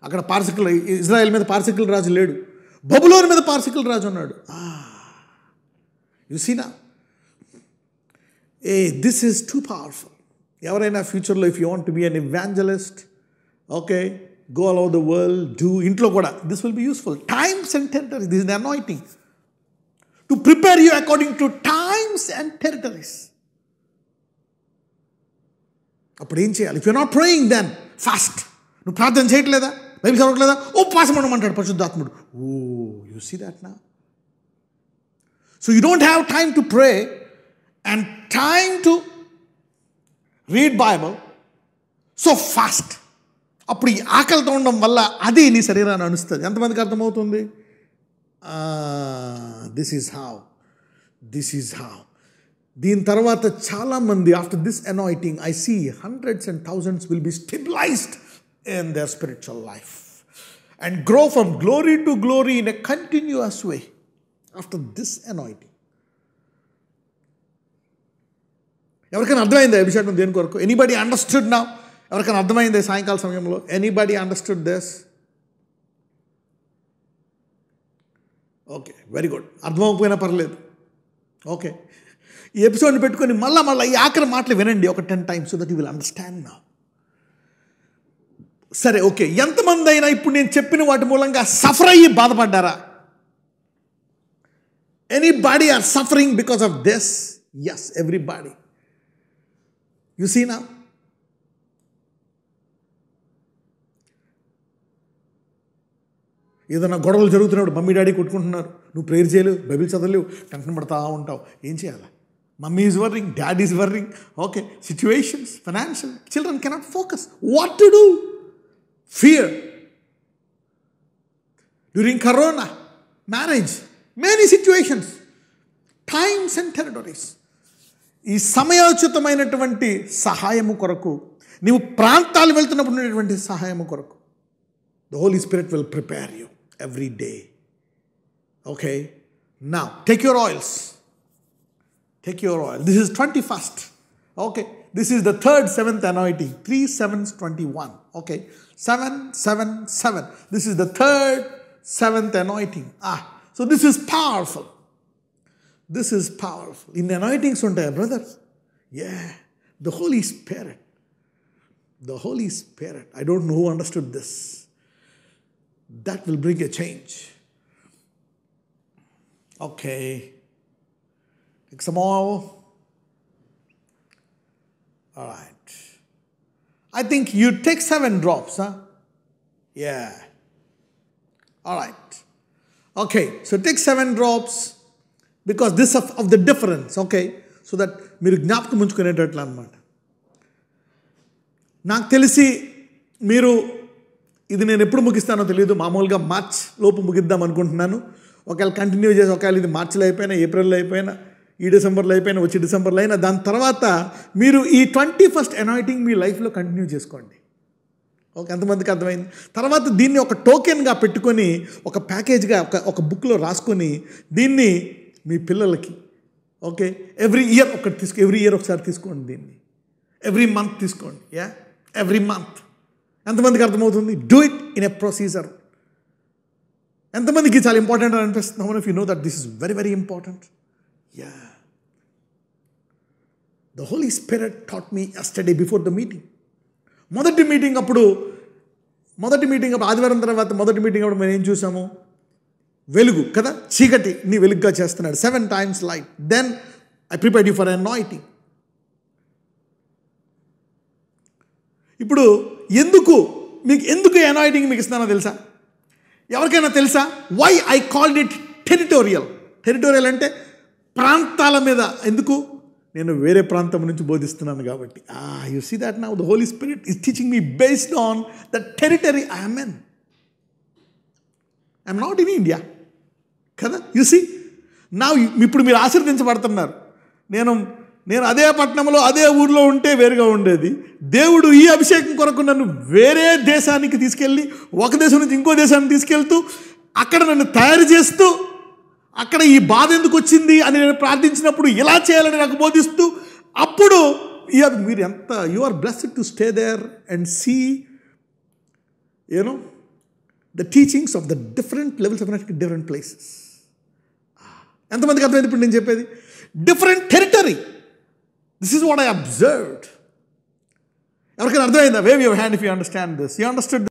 అక్కడ పార్సికల్, ఇజ్రాయెల్ మీద పార్సికల్ రాజు లేడు, బబులోను మీద పార్సికల్ రాజు ఉన్నాడు. యు సీ నా, దిస్ ఈజ్ టూ పవర్ఫుల్. ఎవరైనా ఫ్యూచర్లో if you want to be an evangelist, okay, go all over the world, do, ఇంట్లో కూడా this will be useful. Times and territories, this is the anointing to prepare you according to times and territories. అప్పుడు ఏం చేయాలి? If you not praying then fast. నువ్వు ప్రార్థన చేయట్లేదా, Bible చదవట్లేదా, ఉపవాసం ఉండమంటాడు పరిశుద్ధాత్ముడు. ఓ, యూ సీ దట్ నా. So you don't have time to pray and time to read Bible, so fast. అప్పుడు ఈ ఆకలితో ఉండడం వల్ల అది నీ శరీరాన్ని అనుస్తుంది. ఎంతమందికి అర్థమవుతుంది? This is how. దీని తర్వాత చాలామంది after this anointing I see hundreds and thousands will be stabilised in their spiritual life and grow from glory to glory in a continuous way after this anointing. ఎవరికైనా అర్థమైందా అభిషేకం దేని కొరకు? Anybody understood now? ఎవరికైనా అర్థమైంది సాయంకాల సమయంలో? Anybody understood this? Okay, very good. అర్థమైపోయినా పర్లేదు. ఓకే, ఈ ఎపిసోడ్ని పెట్టుకొని మళ్ళీ ఈ ఆఖరి మాటలు వినండి ఒక 10 times so that you will understand now. సరే, ఓకే, ఎంతమంది అయినా ఇప్పుడు నేను చెప్పిన వాటి మూలంగా సఫర్ అయ్యి బాధపడ్డారా? Anybody are suffering because of this? Yes, everybody. You see now? ఏదైనా గొడవలు జరుగుతున్నప్పుడు మమ్మీ డాడీ కొట్టుకుంటున్నారు, నువ్వు ప్రేయర్ చేయలేవు, బైబిల్ చదవలేవు, టెన్షన్ పడతా ఉంటావు. ఏం చేయాలి? Mummy is worrying, daddy is worrying. Okay, situations, financial, children cannot focus. What to do? Fear. During corona, marriage, many situations, times and territories. ఈ సమయోచితమైనటువంటి సహాయము కొరకు, నీవు ప్రాంతాలు వెళ్తున్నప్పుడు ఉండేటువంటి సహాయము కొరకు the Holy Spirit will prepare you every day. Okay, now take your oils. Take your oil. This is 21st. Okay, this is the 3rd, 7th anointing. 3 7s 21. Okay, 7 7 7. This is the 3rd, 7th anointing. So this is powerful. This is powerful. In the anointings untaya brother, yeah, the Holy Spirit. The Holy Spirit. I don't know who understood this. That will bring a change. Okay. Take some more. All right. I think you take 7 drops, huh? Yeah. All right. Okay. So take 7 drops. Because this of the difference, okay, so that మీరు జ్ఞాపకం ఉంచుకునేటట్లు అన్నమాట. నాకు తెలిసి మీరు ఇది నేను ఎప్పుడు ముగిస్తానో తెలియదు, మామూలుగా మార్చ్ లోపు ముగిద్దాం అనుకుంటున్నాను. ఒకవేళ కంటిన్యూ చేసి ఒకవేళ ఇది మార్చిలో అయిపోయినా, ఏప్రిల్లో అయిపోయినా, ఈ డిసెంబర్లో అయిపోయినా, వచ్చే డిసెంబర్లో అయినా, దాని తర్వాత మీరు ఈ 21st అనాయింటింగ్ మీ లైఫ్లో కంటిన్యూ చేసుకోండి. ఓకే, ఎంతమందికి అర్థమైంది? తర్వాత దీన్ని ఒక టోకెన్గా పెట్టుకొని, ఒక ప్యాకేజ్గా ఒక బుక్లో రాసుకొని దీన్ని మీ పిల్లలకి, ఓకే, ఎవ్రీ ఇయర్ ఒకసారి తీసుకోండి. దీన్ని ఎవ్రీ మంత్ తీసుకోండి. Every month. ఎంతమందికి అర్థమవుతుంది? Do it in a procedure. ఎంతమందికి చాలా ఇంపార్టెంట్ అని అనిపిస్తుంది? How many of you know that this is very very important? The Holy Spirit taught me yesterday before the meeting. మొదటి మీటింగ్ అప్పుడు ఆదివారం తర్వాత మొదటి మీటింగ్ అప్పుడు మనం ఏం చూసాము? వెలుగు కదా, చీకటిని వెలుగుగా చేస్తున్నాడు. 7 times light. Then I prepared you for anointing. ఇప్పుడు ఎందుకు అనాయింటింగ్ మీకు ఇస్తున్నానో తెలుసా? ఎవరికైనా తెలుసా? Why I called it territorial. Territorial అంటే ప్రాంతాల మీద. ఎందుకు? నేను వేరే ప్రాంతం నుంచి బోధిస్తున్నాను కాబట్టి. You see that now the Holy Spirit is teaching me based on the territory I am in. I'm not in India కదా. యు సీ నా ఇప్పుడు మీరు ఆశీర్వదించబడుతున్నారు. నేను అదే పట్టణంలో అదే ఊర్లో ఉంటే వేరుగా ఉండేది. దేవుడు ఈ అభిషేకం కొరకు నన్ను వేరే దేశానికి తీసుకెళ్ళి, ఒక దేశం నుంచి ఇంకో దేశానికి తీసుకెళ్తూ, అక్కడ నన్ను తయారు చేస్తూ, అక్కడ ఈ బాధ ఎందుకు వచ్చింది అని నేను ప్రార్థించినప్పుడు ఇలా చేయాలని నాకు బోధిస్తూ, అప్పుడు మీరు you are blessed to stay there and see the teachings of the different levels of different places. ఎంతమందికి అర్థమైంది ఇప్పుడు నేను చెప్పేది? Different territory. This is what I observed. ఎవరికైనా అర్థమైందా? Wave your hand if you understand this. You understood.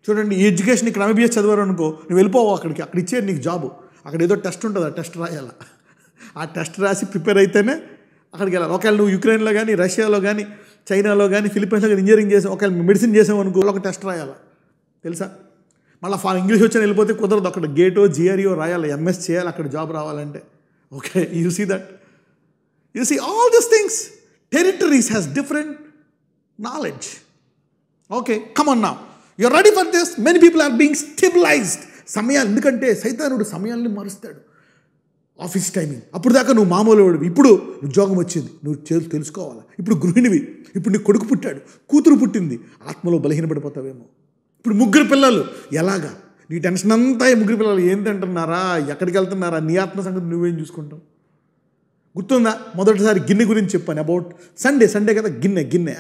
చూడండి, ఈ education ఇక్కడ MBBS చదివారు అనుకో, నువ్వు వెళ్ళిపోవు అక్కడికి. అక్కడ ఇచ్చేది నీకు జాబు. అక్కడ ఏదో టెస్ట్ ఉంటుంది, ఆ టెస్ట్ రాయాలా. ఆ టెస్ట్ రాసి ప్రిపేర్ అయితేనే అక్కడికి వెళ్ళాలి. ఒకవేళ నువ్వు యుక్రెయిన్లో కానీ, రష్యాలో కానీ, చైనాలో కానీ, ఫిలిప్పైన్స్లో కానీ ఇంజనీరింగ్ చేసావు, ఒకవేళ మెడిసిన్ చేసావు అనుకో, ఒక టెస్ట్ రాయాలా తెలుసా? మళ్ళీ ఇంగ్లీష్ వచ్చి వెళ్ళిపోతే కుదరదు. అక్కడ గేటో GRE రాయాలి, MS చేయాలి అక్కడ జాబ్ రావాలంటే. Okay, you see that. You see, all these things, territories has different knowledge. Okay, come on now. You're ready for this? Many people are being stabilized. సమయాలు, ఎందుకంటే సైతానుడు సమయాల్ని మారుస్తాడు. ఆఫీస్ టైమింగ్, అప్పుడు దాకా నువ్వు మామూలు వాడివి, ఇప్పుడు ఉద్యోగం వచ్చింది, నువ్వు తెలుసుకోవాలి. ఇప్పుడు గృహిణివి, ఇప్పుడు నీ కొడుకు పుట్టాడు, కూతురు పుట్టింది, ఆత్మలో బలహీనపడిపోతావేమో. ఇప్పుడు 3 పిల్లలు, ఎలాగా? నీ టెన్షన్ అంతా ఈ 3 పిల్లలు ఏం తింటున్నారా, ఎక్కడికి వెళ్తున్నారా, నీ ఆత్మ సంగతి నువ్వేం చూసుకుంటావు? గుర్తుందా? మొదటిసారి గిన్నె గురించి చెప్పాను. అబౌట్ సండే కదా, గిన్నె.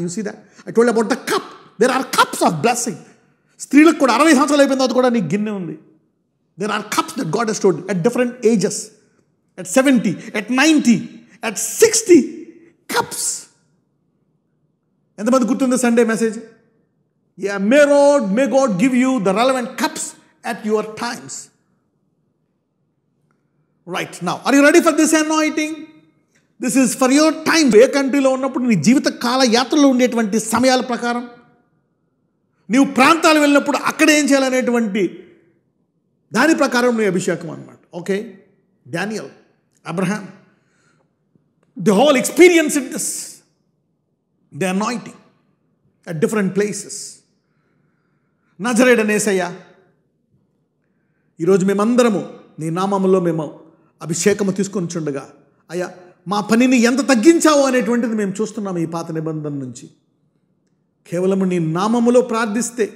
You see that. I told about the cup. There are cups of blessing. స్త్రీలకు కూడా 60 సంవత్సరాలు అయిపోయిన తర్వాత కూడా నీకు గిన్నె ఉంది. There are cups that God has told at different ages, at 70, at 90, at 60 cups. ఎంతమంది గుర్తుంది Sunday message? May God give you the relevant cups at your times. Right now, are you ready for this anointing? This is for your time. ఏ కంట్రీలో ఉన్నప్పుడు నీ జీవిత కాల యాత్రలో ఉండేటువంటి సమయాల ప్రకారం, నీవు ప్రాంతాలు వెళ్ళినప్పుడు అక్కడ ఏం చేయాలనేటువంటి దాని ప్రకారం నీ అభిషేకం అన్నమాట. Okay, Daniel, Abraham, the whole experience in this, the anointing at different places. నజరేయుడైన యేసయ్య, ఈరోజు మేమందరము నీ నామములో మేము అభిషేకము తీసుకొని చుండగా, అయ్యా మా పనిని ఎంత తగ్గించావో అనేటువంటిది మేము చూస్తున్నాము ఈ పాత నిబంధన నుంచి. కేవలము నీ నామములో ప్రార్థిస్తే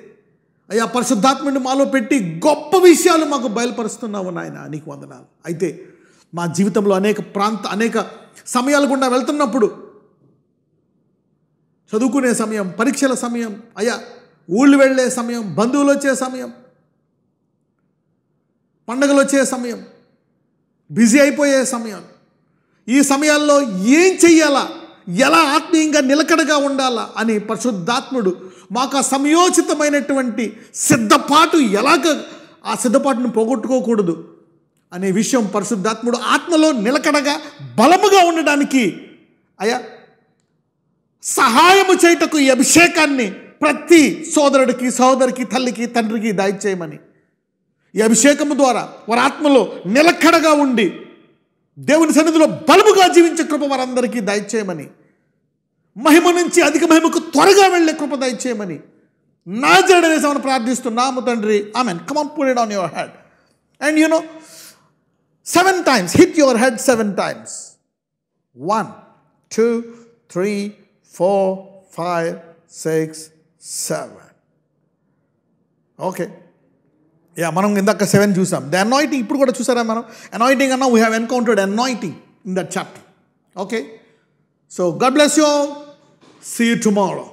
అయ్యా పరిశుద్ధాత్మని మాలో పెట్టి గొప్ప విషయాలు మాకు బయలుపరుస్తున్నావు నాయన, నీకు వందనాలు. అయితే మా జీవితంలో అనేక సమయాలు గుండా వెళ్తున్నప్పుడు, చదువుకునే సమయం, పరీక్షల సమయం, అయ్యా ఊళ్ళు వెళ్ళే సమయం, బంధువులు వచ్చే సమయం, పండుగలు వచ్చే సమయం, బిజీ అయిపోయే సమయం, ఈ సమయాల్లో ఏం చెయ్యాలా, ఎలా ఆత్మీయంగా నిలకడగా ఉండాలా అని పరిశుద్ధాత్ముడు మాకు ఆ సమయోచితమైనటువంటి సిద్ధపాటు, ఎలాగ ఆ సిద్ధపాటును పోగొట్టుకోకూడదు అనే విషయం పరిశుద్ధాత్ముడు ఆత్మలో నిలకడగా బలముగా ఉండడానికి అయ్యా సహాయము చేయుటకు ఈ అభిషేకాన్ని ప్రతి సోదరుడికి, సోదరికి, తల్లికి, తండ్రికి దయచేయమని, ఈ అభిషేకము ద్వారా వారి ఆత్మలో నిలకడగా ఉండి దేవుని సన్నిధిలో బలముగా జీవించే కృప వారందరికీ దయచేయమని, మహిమ నుంచి అధిక మహిమకు త్వరగా వెళ్ళే కృప దయచేయమని నాజరేయుడని ప్రార్థిస్తున్నాము తండ్రి. Amen. Come on, put it on your head. And 7 times. Hit your head 7 times. 1, 2, 3, 4, 5, 6, 7. Okay. మనం ఇందాక 7 చూసాం. ద అనాయింటింగ్ ఇప్పుడు కూడా చూసారా మనం? అనాయింటింగ్ అన్నా we have encountered anointing in that chapter. Okay. So God bless you all. See you tomorrow.